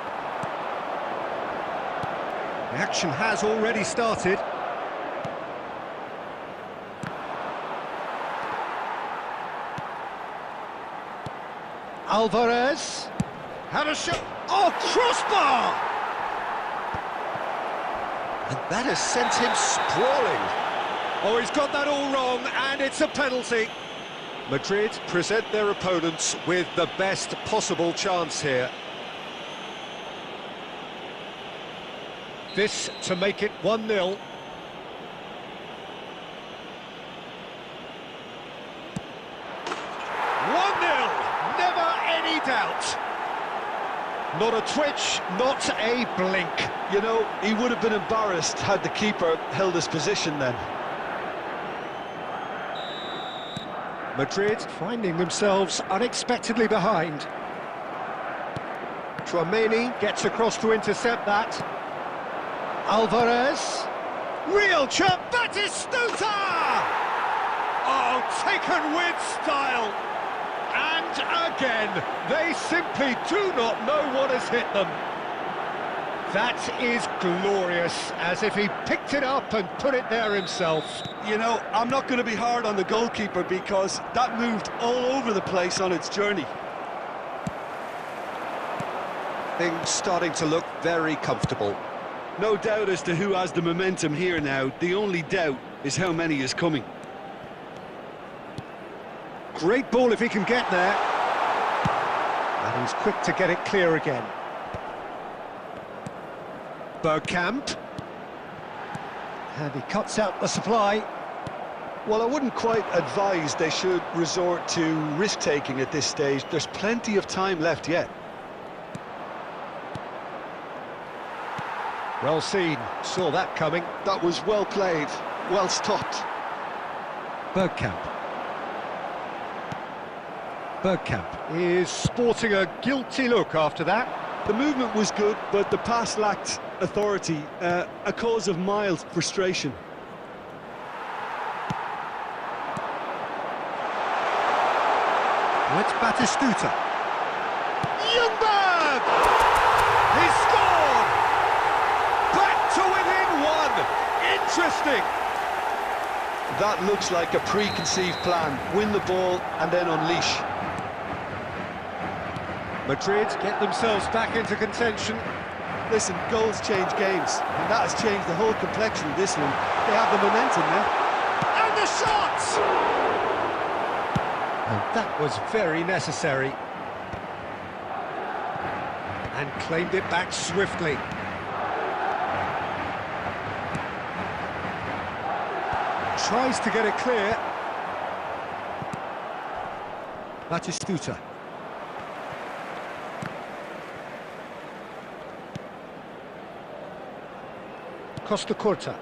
The action has already started. Alvarez had a shot. Oh, crossbar! And that has sent him sprawling. Oh, he's got that all wrong, and it's a penalty. Madrid present their opponents with the best possible chance here. This to make it 1-0. 1-0, never any doubt. Not a twitch, not a blink. You know, he would have been embarrassed had the keeper held his position then. Madrid finding themselves unexpectedly behind. Tchouaméni gets across to intercept that. Alvarez, real chance, Batistuta! Oh, taken with style. And again, they simply do not know what has hit them. That is glorious, as if he picked it up and put it there himself. You know, I'm not going to be hard on the goalkeeper because that moved all over the place on its journey. Things starting to look very comfortable. No doubt as to who has the momentum here now. The only doubt is how many is coming. Great ball if he can get there. And he's quick to get it clear again. Bergkamp. And he cuts out the supply. Well, I wouldn't quite advise they should resort to risk-taking at this stage. There's plenty of time left yet. Well seen, saw that coming. That was well played, well stopped. Bergkamp. Bergkamp is sporting a guilty look after that. The movement was good, but the pass lacked authority, a cause of mild frustration. It's Batistuta. Ljungberg! He scored! Back to within one! Interesting! That looks like a preconceived plan. Win the ball and then unleash. Madrid get themselves back into contention. Listen, goals change games, and that has changed the whole complexion of this one. They have the momentum now. And the shot! And that was very necessary. And claimed it back swiftly. Tries to get it clear. Batistuta. Costa Curta.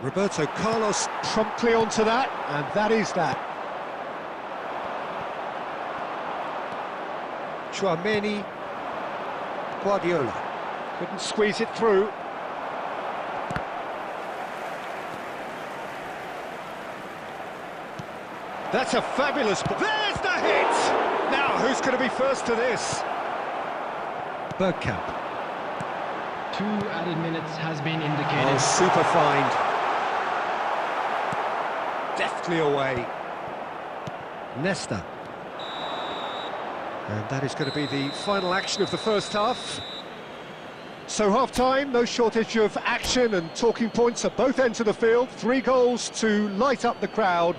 Roberto Carlos promptly onto that, and that is that. Tchouaméni, Guardiola couldn't squeeze it through. That's a fabulous ball. There's the hit! Now, who's going to be first to this? Bergkamp. 2 added minutes has been indicated. Oh, super find. Deftly away. Nesta. And that is going to be the final action of the first half. So half-time, no shortage of action and talking points at both ends of the field. 3 goals to light up the crowd,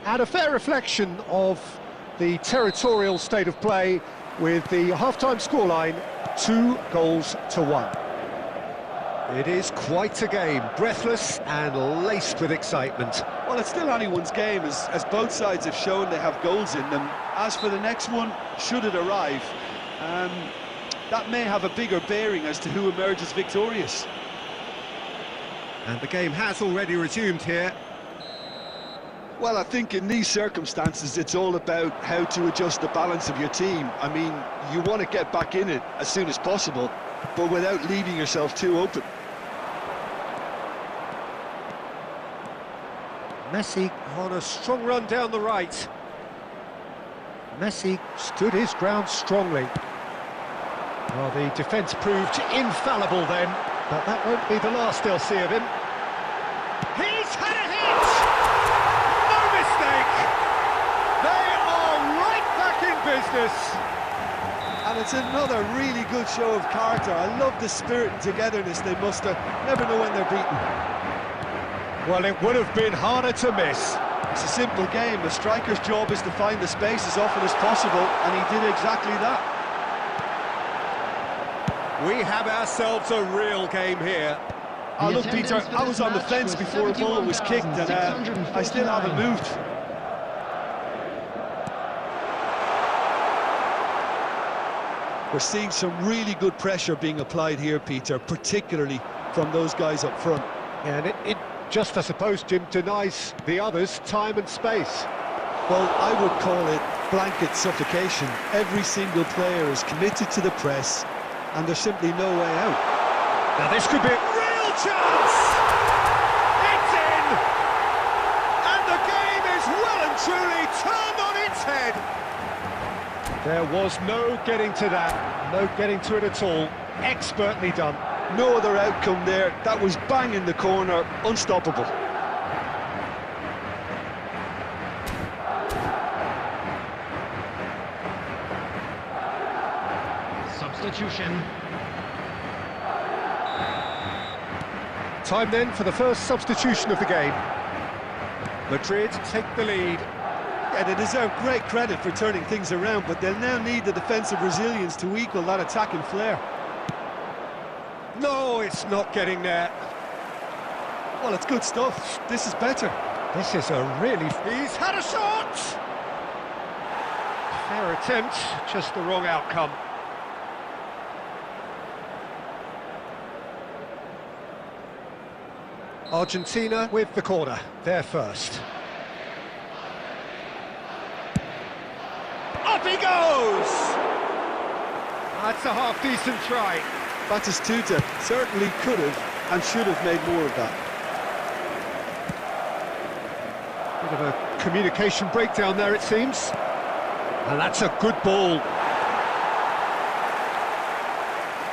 and a fair reflection of the territorial state of play, with the half-time scoreline 2-1. It is quite a game, breathless and laced with excitement. Well, it's still anyone's game, as both sides have shown they have goals in them. As for the next one, should it arrive, that may have a bigger bearing as to who emerges victorious. And the game has already resumed here. Well, I think in these circumstances, it's all about how to adjust the balance of your team. I mean, you want to get back in it as soon as possible, but without leaving yourself too open. Messi on a strong run down the right. Messi stood his ground strongly. Well, the defence proved infallible then, but that won't be the last they'll see of him. He's had a hit! No mistake! They are right back in business! And it's another really good show of character. I love the spirit and togetherness they muster. Never know when they're beaten. Well, it would have been harder to miss. It's a simple game. A striker's job is to find the space as often as possible, and he did exactly that. We have ourselves a real game here. Oh, look, Peter, I was on the fence before the ball was kicked, and I still haven't moved. We're seeing some really good pressure being applied here, Peter, particularly from those guys up front. And it just, I suppose, Jim, denies the others time and space. Well, I would call it blanket suffocation. Every single player is committed to the press, and there's simply no way out. Now this could be a real chance! It's in! And the game is well and truly turned on its head! There was no getting to that, no getting to it at all. Expertly done. No other outcome there. That was bang in the corner, unstoppable. Substitution. Time then for the first substitution of the game. Madrid take the lead. Yeah, they deserve great credit for turning things around, but they'll now need the defensive resilience to equal that attacking flair. No, it's not getting there. Well, it's good stuff. This is better. This is a really... He's had a shot! Fair attempt, just the wrong outcome. Argentina with the corner, they're first. Up he goes! That's a half-decent try. Batistuta certainly could have and should have made more of that. Bit of a communication breakdown there, it seems. And that's a good ball.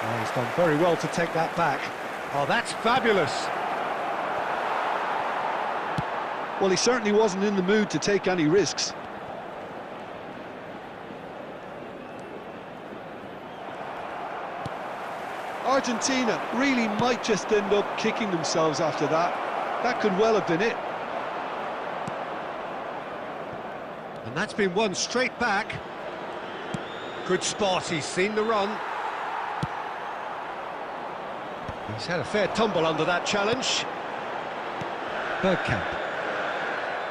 Oh, he's done very well to take that back. Oh, that's fabulous. Well, he certainly wasn't in the mood to take any risks. Argentina really might just end up kicking themselves after that. That could well have been it. And that's been won straight back. Good spot, he's seen the run. He's had a fair tumble under that challenge. Bergkamp.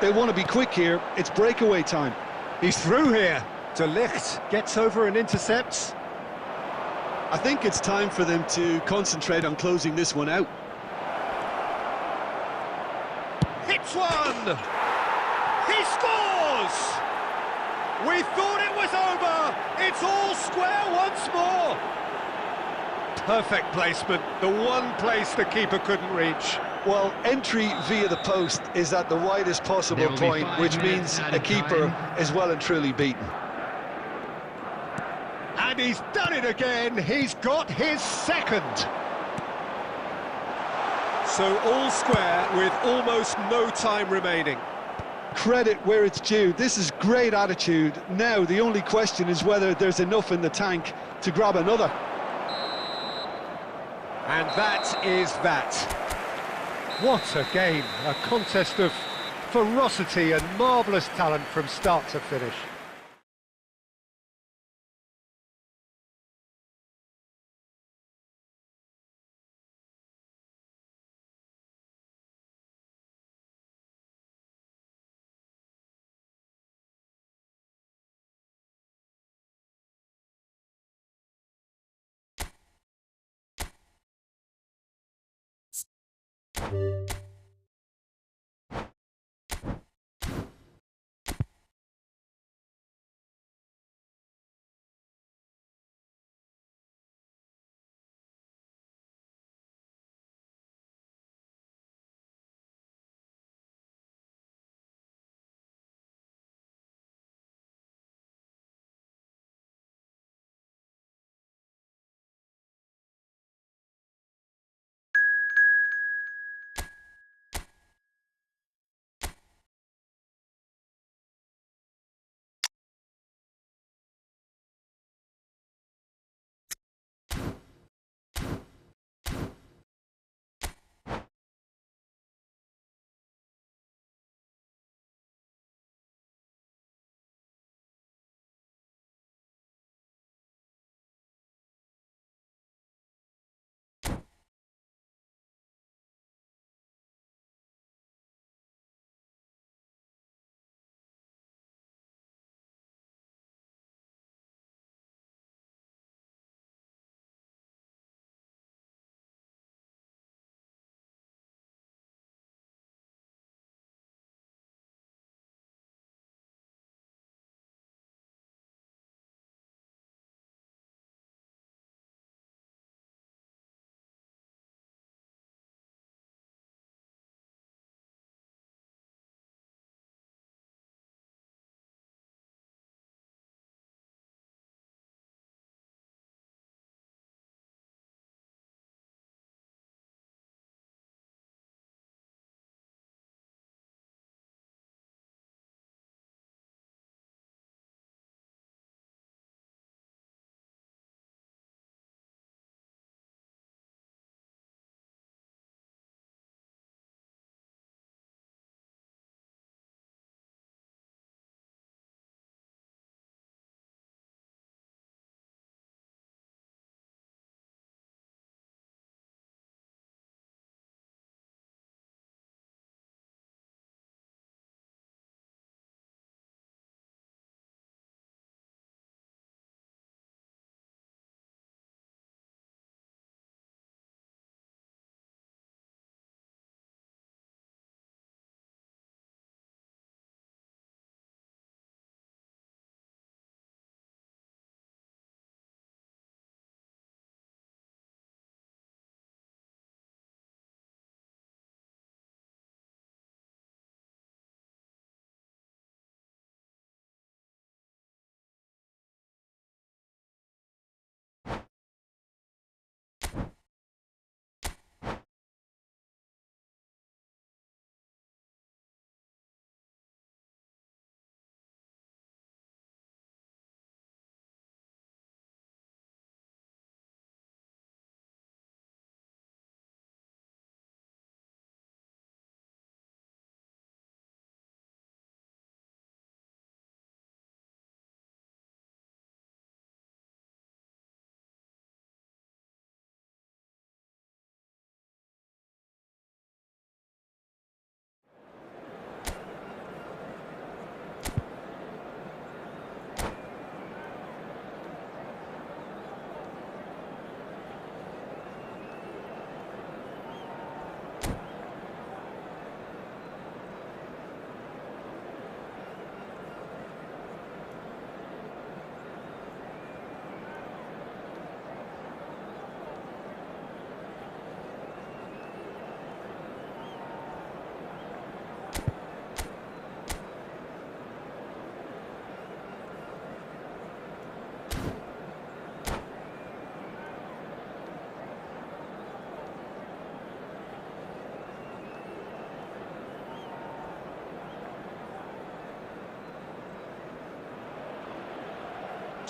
They want to be quick here. It's breakaway time. He's through here. De Ligt gets over and intercepts. I think it's time for them to concentrate on closing this one out. Hits one! He scores! We thought it was over! It's all square once more! Perfect placement, the one place the keeper couldn't reach. Well, entry via the post is at the widest possible point, which means a keeper is well and truly beaten. And he's done it again, he's got his second. So all square with almost no time remaining. Credit where it's due, this is great attitude. Now the only question is whether there's enough in the tank to grab another. And that is that. What a game, a contest of ferocity and marvellous talent from start to finish.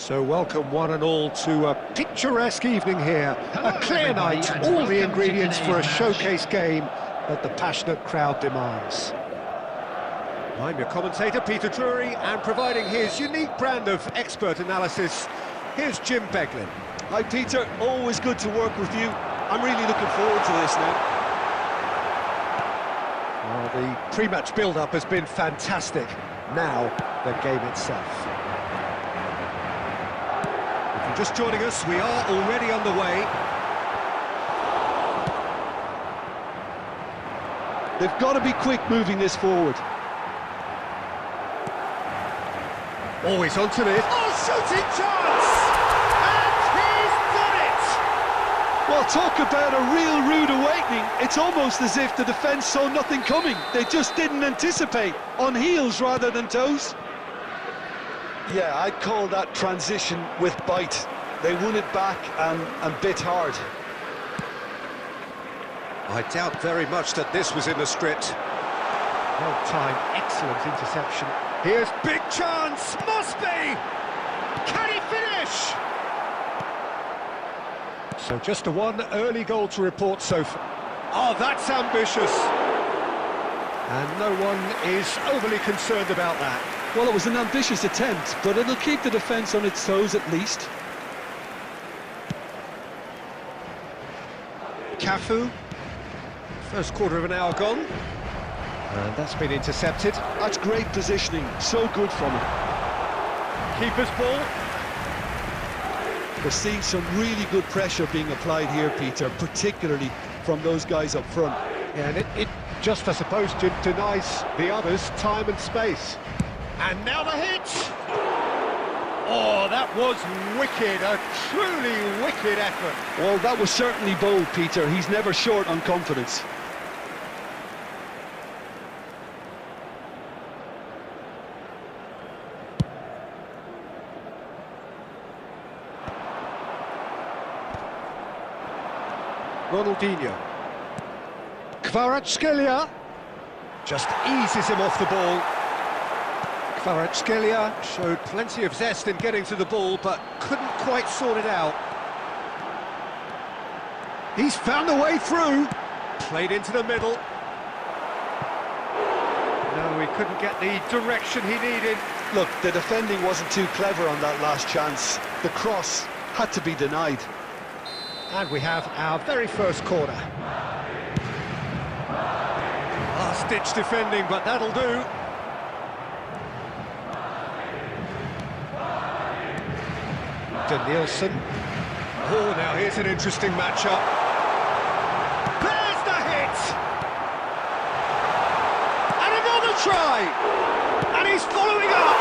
So welcome one and all to a picturesque evening here. A clear night, all the ingredients for a showcase game that the passionate crowd demands. I'm your commentator, Peter Drury, and providing his unique brand of expert analysis, here's Jim Beglin. Hi Peter, always good to work with you. I'm really looking forward to this now. Well, the pre-match build-up has been fantastic. Now, the game itself. If you're just joining us, we are already underway. They've got to be quick moving this forward. Always onto this. Oh, shooting chance! And he's done it! Well, talk about a real rude awakening. It's almost as if the defence saw nothing coming. They just didn't anticipate. On heels rather than toes. Yeah, I'd call that transition with bite. They won it back and bit hard. I doubt very much that this was in the script. Well timed, excellent interception. Here's big chance, must be! Can he finish? So just a one early goal to report so far. Oh, that's ambitious. And no one is overly concerned about that. Well, it was an ambitious attempt, but it'll keep the defence on its toes at least. Cafu. First quarter of an hour gone. And that's been intercepted. That's great positioning, so good from him. Keeper's ball. We're seeing some really good pressure being applied here, Peter, particularly from those guys up front. Yeah, and it just, I suppose, denies the others time and space. And now the hit! Oh, that was wicked, a truly wicked effort. Well, that was certainly bold, Peter. He's never short on confidence. Ronaldinho. Kvaratskhelia just eases him off the ball. Kvaratskhelia showed plenty of zest in getting to the ball, but couldn't quite sort it out. He's found a way through. Played into the middle. No, he couldn't get the direction he needed. Look, the defending wasn't too clever on that last chance. The cross had to be denied. And we have our very first corner. Last-ditch defending, but that'll do. Nielsen. Oh, now here's an interesting matchup. There's the hit! And another try! And he's following up!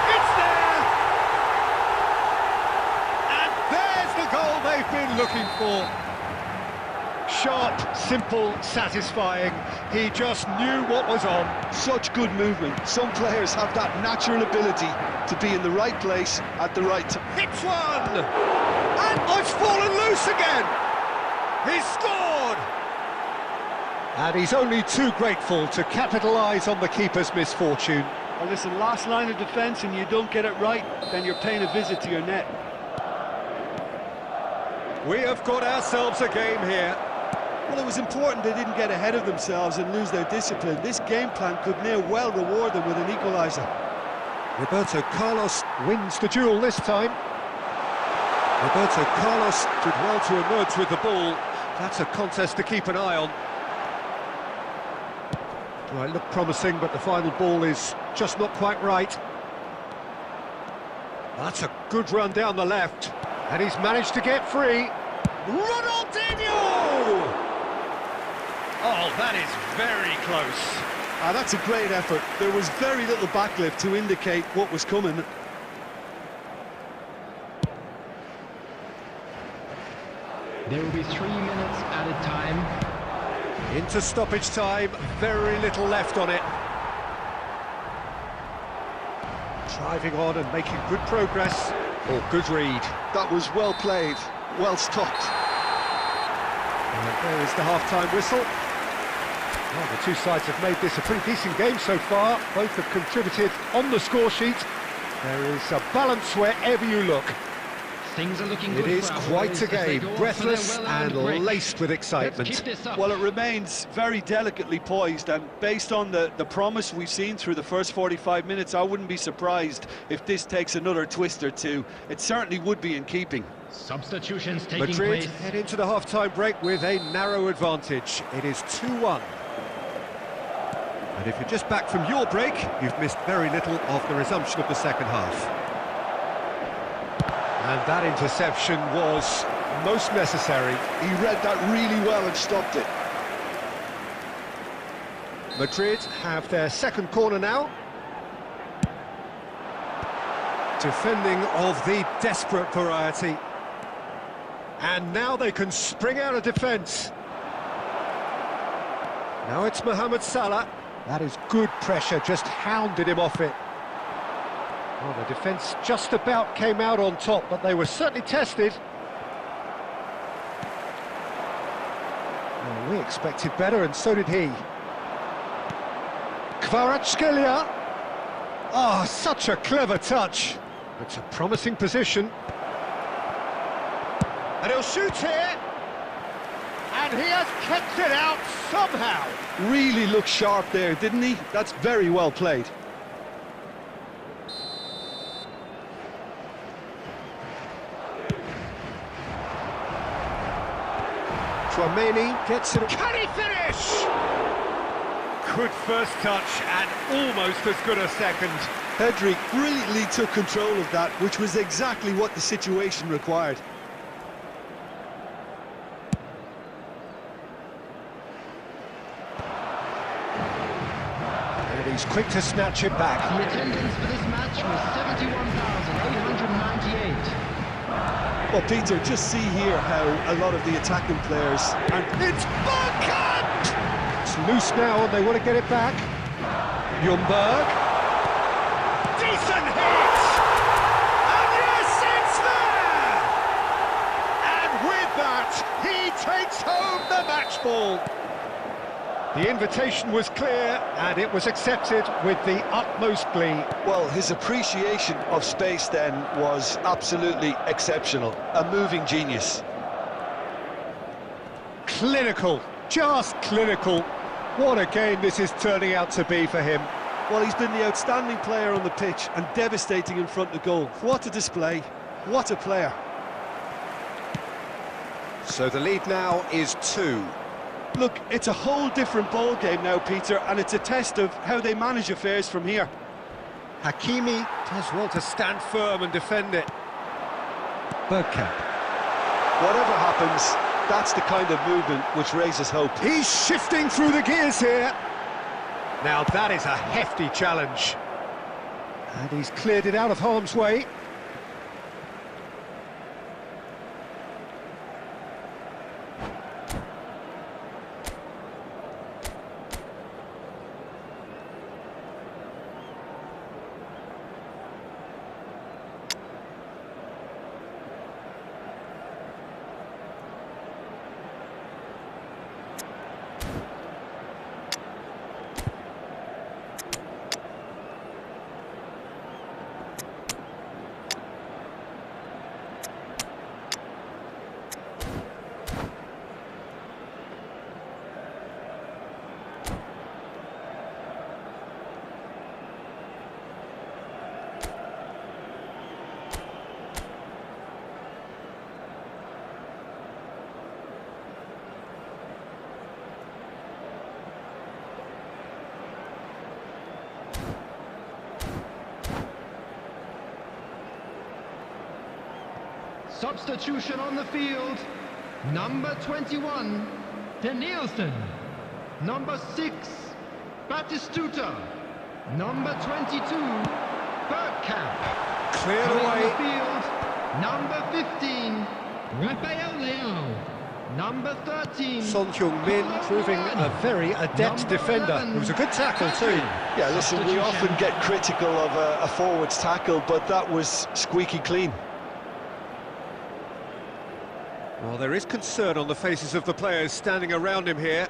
It's there! And there's the goal they've been looking for. Sharp, simple, satisfying. He just knew what was on. Such good movement. Some players have that natural ability to be in the right place at the right time. Hits one! And it's fallen loose again! He's scored! And he's only too grateful to capitalise on the keeper's misfortune. Well, listen, last line of defence and you don't get it right, then you're paying a visit to your net. We have got ourselves a game here. Well, it was important they didn't get ahead of themselves and lose their discipline. This game plan could now well reward them with an equaliser. Roberto Carlos wins the duel this time. Roberto Carlos did well to emerge with the ball. That's a contest to keep an eye on. Well, it looked promising, but the final ball is just not quite right. That's a good run down the left. And he's managed to get free. Ronaldinho! Oh, that is very close. That's a great effort. There was very little backlift to indicate what was coming. There will be 3 minutes added time. Into stoppage time, very little left on it. Driving on and making good progress. Oh, good read. That was well played, well stopped. And there is the half-time whistle. Well, the two sides have made this a pretty decent game so far. Both have contributed on the score sheet. There is a balance wherever you look. Things are looking good. It is quite a game, breathless and laced with excitement. Well, it remains very delicately poised, and based on the promise we've seen through the first 45 minutes, I wouldn't be surprised if this takes another twist or two. It certainly would be in keeping. Substitutions taking Madrid place. head into the half-time break with a narrow advantage. It is 2-1. And if you're just back from your break, you've missed very little of the resumption of the second half. And that interception was most necessary. He read that really well and stopped it. Madrid have their second corner now. Defending of the desperate variety. And now they can spring out of defence. Now it's Mohamed Salah. That is good pressure, just hounded him off it. Well, the defence just about came out on top, but they were certainly tested. Well, we expected better, and so did he. Kvaratskhelia. Oh, such a clever touch. It's a promising position. And he'll shoot here. And he has kept it out somehow. Really looked sharp there, didn't he? That's very well played. Tchouameni gets it. Can he finish? Good first touch and almost as good a second. Pedri brilliantly took control of that, which was exactly what the situation required. And he's quick to snatch it back. The attendance for this match was 71,898. Well, Peter, just see here how a lot of the attacking players... And it's Bergkamp! It's loose now and they want to get it back. Ljungberg. Decent hit! And yes, it's there! And with that, he takes home the match ball. The invitation was clear and it was accepted with the utmost glee. Well, his appreciation of space then was absolutely exceptional. A moving genius. Clinical, just clinical. What a game this is turning out to be for him. Well, he's been the outstanding player on the pitch and devastating in front of goal. What a display, what a player. So the lead now is 2. Look, it's a whole different ball game now, Peter, and it's a test of how they manage affairs from here. Hakimi does well to stand firm and defend it. Bergkamp. Whatever happens, that's the kind of movement which raises hope. He's shifting through the gears here. Now that is a hefty challenge. And he's cleared it out of harm's way. Substitution on the field. Number 21, Danielson. Number 6, Batistuta. Number 22, Bergkamp. Cleared Coming away. on the field, number 15, Rafael Leao. Number 13, Son Heung-min proving a very adept defender. It was a good tackle too. Yeah, listen, we often get critical of a forward's tackle, but that was squeaky clean. Well, there is concern on the faces of the players standing around him here.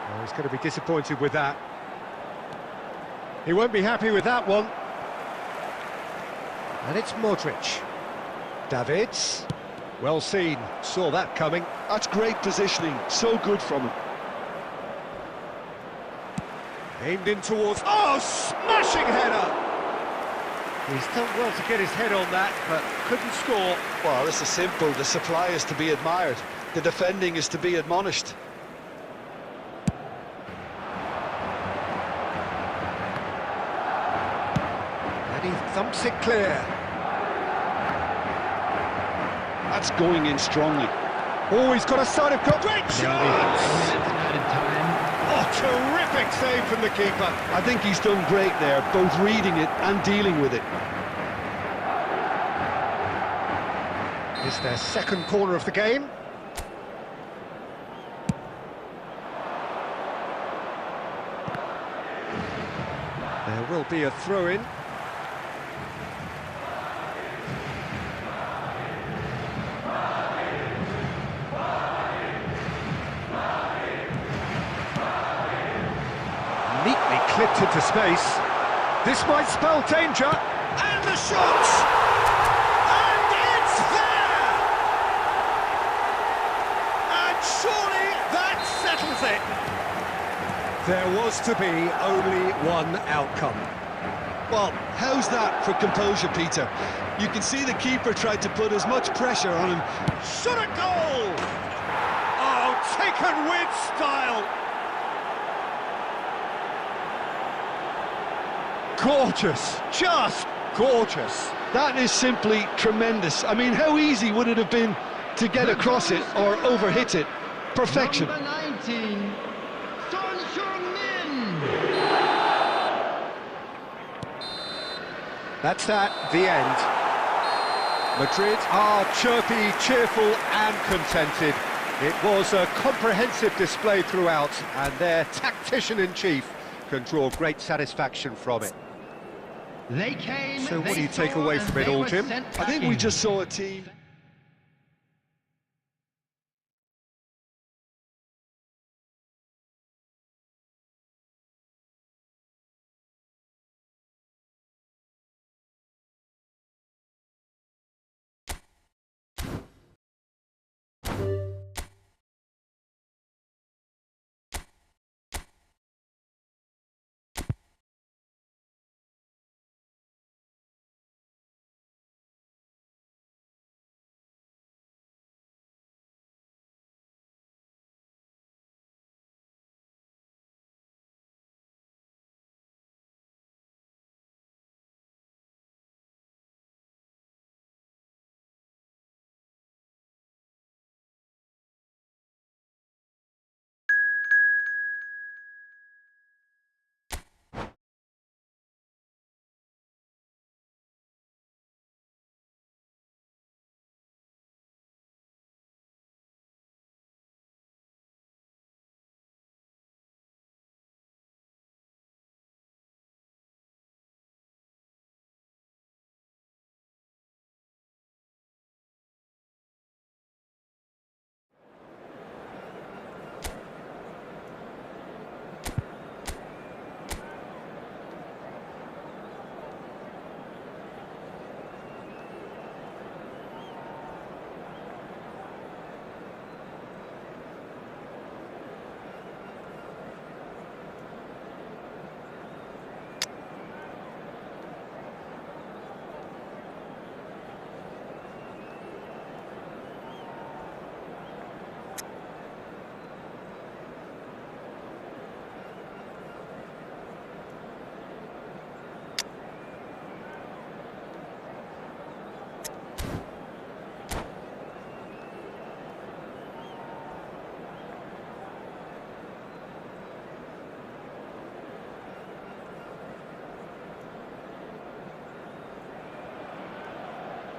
Well, he's going to be disappointed with that. He won't be happy with that one. And it's Modric. Davids. Well seen. Saw that coming. That's great positioning. So good from him. Aimed in towards... Oh, smashing header! He's done well to get his head on that, but couldn't score. Well, this is simple. The supply is to be admired. The defending is to be admonished. And he thumps it clear. That's going in strongly. Oh, he's got a side of goal. Great shot! Added time. Oh, terrific save from the keeper. I think he's done great there, both reading it and dealing with it. It's their second corner of the game. There will be a throw-in. Neatly clipped into space. This might spell danger. And the shot! And it's there! And surely that settles it. There was to be only one outcome. Well, how's that for composure, Peter? You can see the keeper tried to put as much pressure on him. Shot a goal! Oh, taken with style! Gorgeous, just gorgeous. That is simply tremendous. I mean, how easy would it have been to get across it or overhit it? Perfection. Number 19, Son Heung-min. That's that, the end. Madrid are chirpy, cheerful and contented. It was a comprehensive display throughout, and their tactician-in-chief can draw great satisfaction from it. They came. So what they do you take away saw, from it and all, they Jim? were sent I think back we in. just saw a team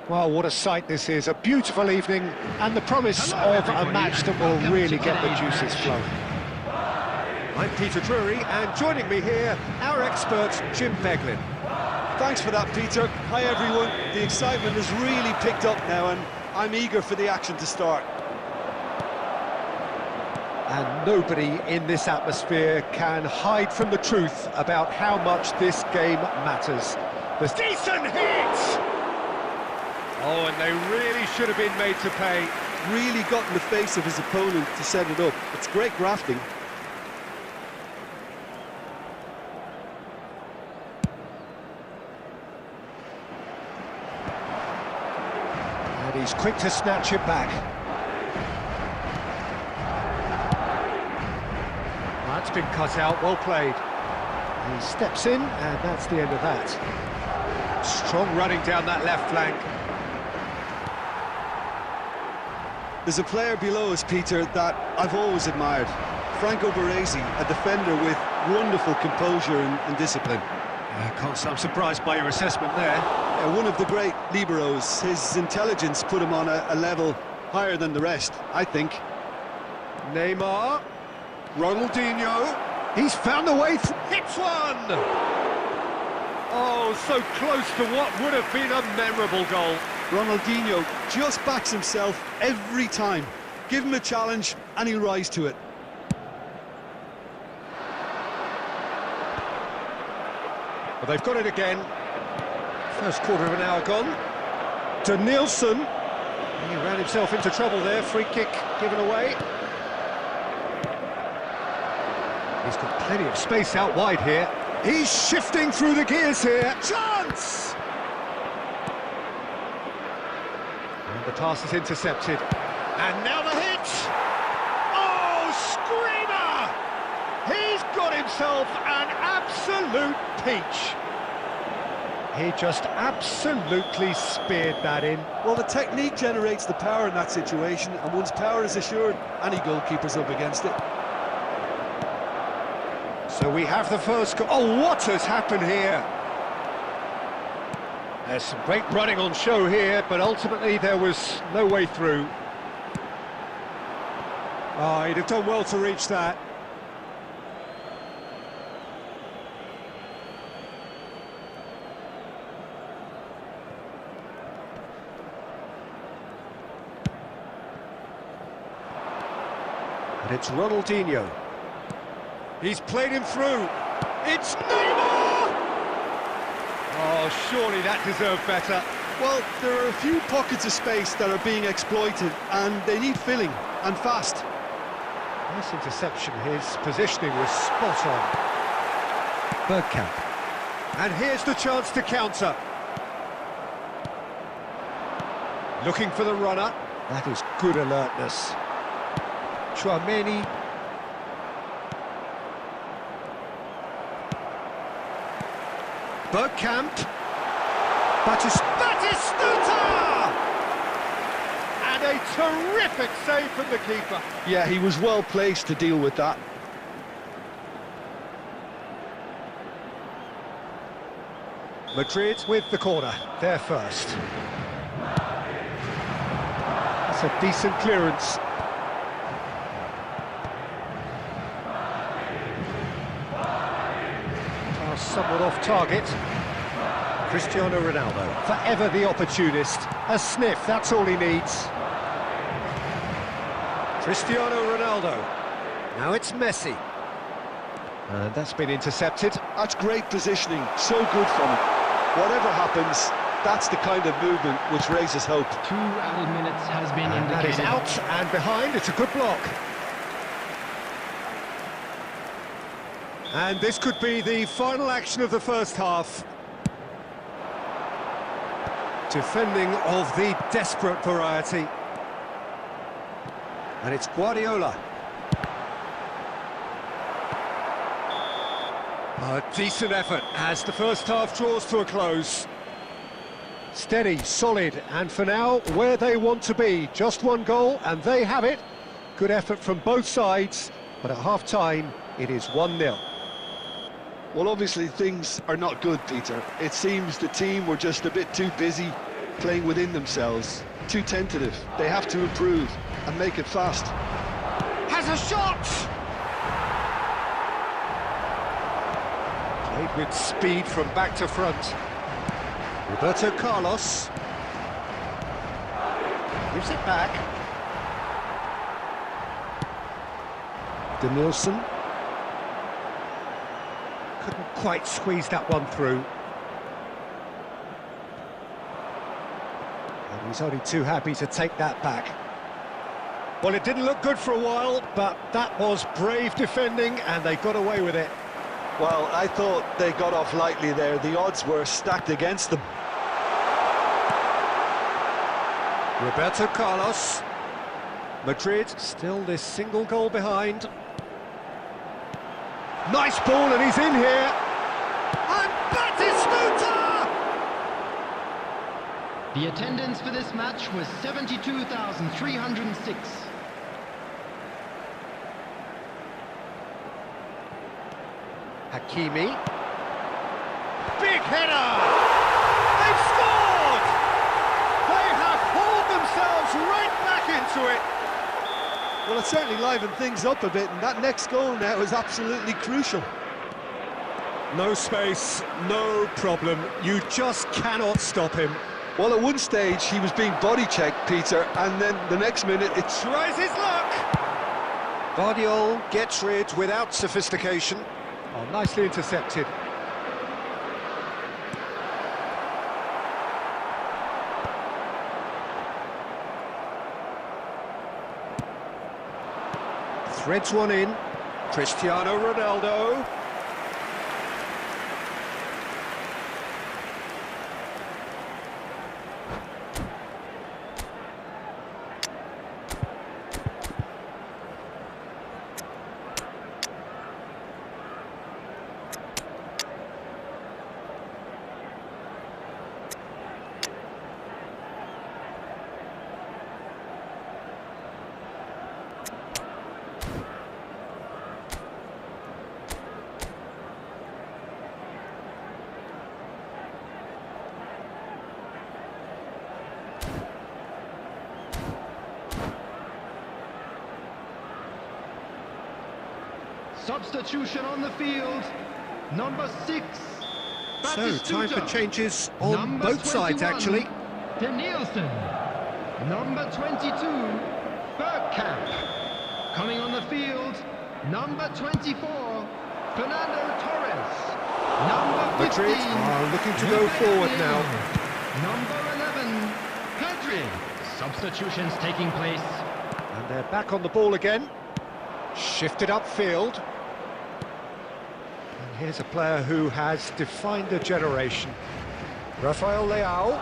Well, what a sight this is. A beautiful evening and the promise of a match that will really get the juices flowing. I'm Peter Drury, and joining me here, our expert, Jim Beglin. Thanks for that, Peter. Hi, everyone. The excitement has really picked up now, and I'm eager for the action to start. And nobody in this atmosphere can hide from the truth about how much this game matters. There's decent hit! Oh, and they really should have been made to pay. Really got in the face of his opponent to set it up. It's great grafting. And he's quick to snatch it back. That's been cut out, well played. He steps in, and that's the end of that. Strong running down that left flank. There's a player below us, Peter, that I've always admired. Franco Baresi, a defender with wonderful composure and discipline. I'm surprised by your assessment there. One of the great liberos. His intelligence put him on a level higher than the rest, I think. Neymar. Ronaldinho. He's found the way through. Hits one! Oh, so close to what would have been a memorable goal. Ronaldinho just backs himself every time. Give him a challenge and he'll rise to it. Well, they've got it again. First quarter of an hour gone. To Nielsen. He ran himself into trouble there. Free kick given away. He's got plenty of space out wide here. He's shifting through the gears here. Chance! And the pass is intercepted. And now the hit! Oh, screamer! He's got himself an absolute peach. He just absolutely speared that in. Well, the technique generates the power in that situation, and once power is assured, any goalkeeper's up against it. So we have the first goal. Oh, what has happened here? There's some great running on show here, but ultimately there was no way through. Oh, he'd have done well to reach that. And it's Ronaldinho. He's played him through. It's Neymar! Oh, surely that deserved better. Well, there are a few pockets of space that are being exploited, and they need filling, and fast. Nice interception. His positioning was spot on. Bergkamp. And here's the chance to counter. Looking for the runner. That is good alertness. Chouameni. Bergkamp. Batistuta! And a terrific save from the keeper. Yeah, he was well placed to deal with that. Madrid with the corner, they're first. That's a decent clearance. Somewhat off target. Cristiano Ronaldo, forever the opportunist. A sniff, that's all he needs. Cristiano Ronaldo. Now it's Messi. And that's been intercepted. That's great positioning, so good from him. Whatever happens, that's the kind of movement which raises hope. 2 added minutes has been indicated. That is out and behind, it's a good block. And this could be the final action of the first half. Defending of the desperate variety. And it's Guardiola. A decent effort as the first half draws to a close. Steady, solid, and for now, where they want to be. Just one goal, and they have it. Good effort from both sides, but at half-time, it is 1-0. Well, obviously things are not good, Peter. It seems the team were just a bit too busy playing within themselves, too tentative. They have to improve and make it fast. Has a shot! Played with speed from back to front. Roberto Carlos. Gives it back. De Nielsen. Couldn't quite squeeze that one through. And he's only too happy to take that back. Well, it didn't look good for a while, but that was brave defending, and they got away with it. Well, I thought they got off lightly there. The odds were stacked against them. Roberto Carlos. Madrid still this single goal behind. Nice ball, and he's in here. And Batistuta! The attendance for this match was 72,306. Hakimi. Big header! They've scored! They have hauled themselves right back into it. Well, it certainly livened things up a bit, and that next goal now is absolutely crucial. No space, no problem. You just cannot stop him. Well, at one stage, he was being body-checked, Peter, and then the next minute, it's... Tries his luck! Guardiola gets rid without sophistication. Oh, nicely intercepted. Threads one in. Cristiano Ronaldo. Substitution on the field, number 6. So, time for changes on Number both sides, 21, actually. Danielson. Number 22, Bergkamp. Coming on the field, number 24, Fernando Torres. Number 15, Madrid are looking to go forward now. Number 11, Pedri. Substitutions taking place. And they're back on the ball again. Shifted upfield. And here's a player who has defined a generation. Rafael Leao.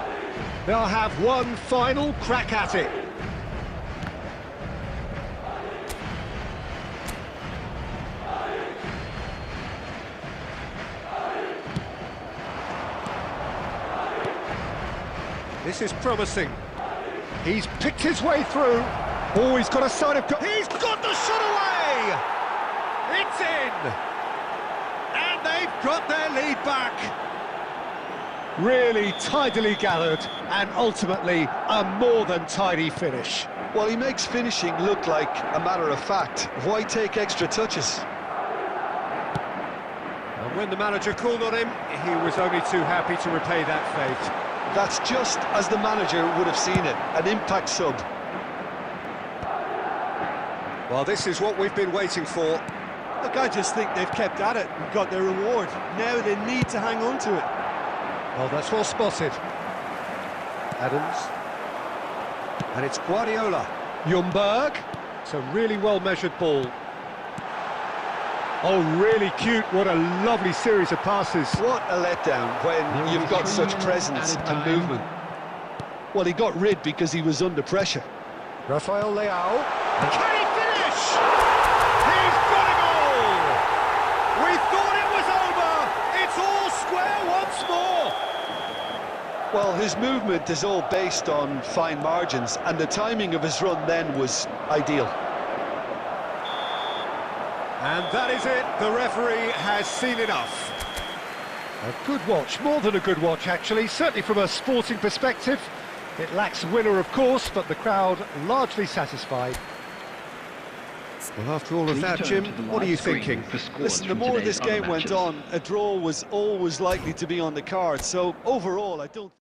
They'll have one final crack at it. This is promising. He's picked his way through. Oh, he's got a side of... He's got the shot away! It's in! And they've got their lead back. Really tidily gathered, and ultimately a more than tidy finish. Well, he makes finishing look like a matter of fact. Why take extra touches? And when the manager called on him, he was only too happy to repay that fate. That's just as the manager would have seen it, an impact sub. Well, this is what we've been waiting for. Look, I just think they've kept at it and got their reward. Now they need to hang on to it. Oh, that's well spotted. Adams. And it's Guardiola. Ljungberg. It's a really well-measured ball. Oh, really cute. What a lovely series of passes. What a letdown when you've got such presence and movement. Well, he got rid because he was under pressure. Rafael Leao. Can he finish? He's got a goal! We thought it was over. It's all square once more. Well, his movement is all based on fine margins, and the timing of his run then was ideal. And that is it. The referee has seen enough. A good watch, more than a good watch, actually. Certainly from a sporting perspective. It lacks winner, of course, but the crowd largely satisfied. Well, after all of that, Jim, what are you thinking? Listen, the more this game went on, a draw was always likely to be on the card. So overall, I don't...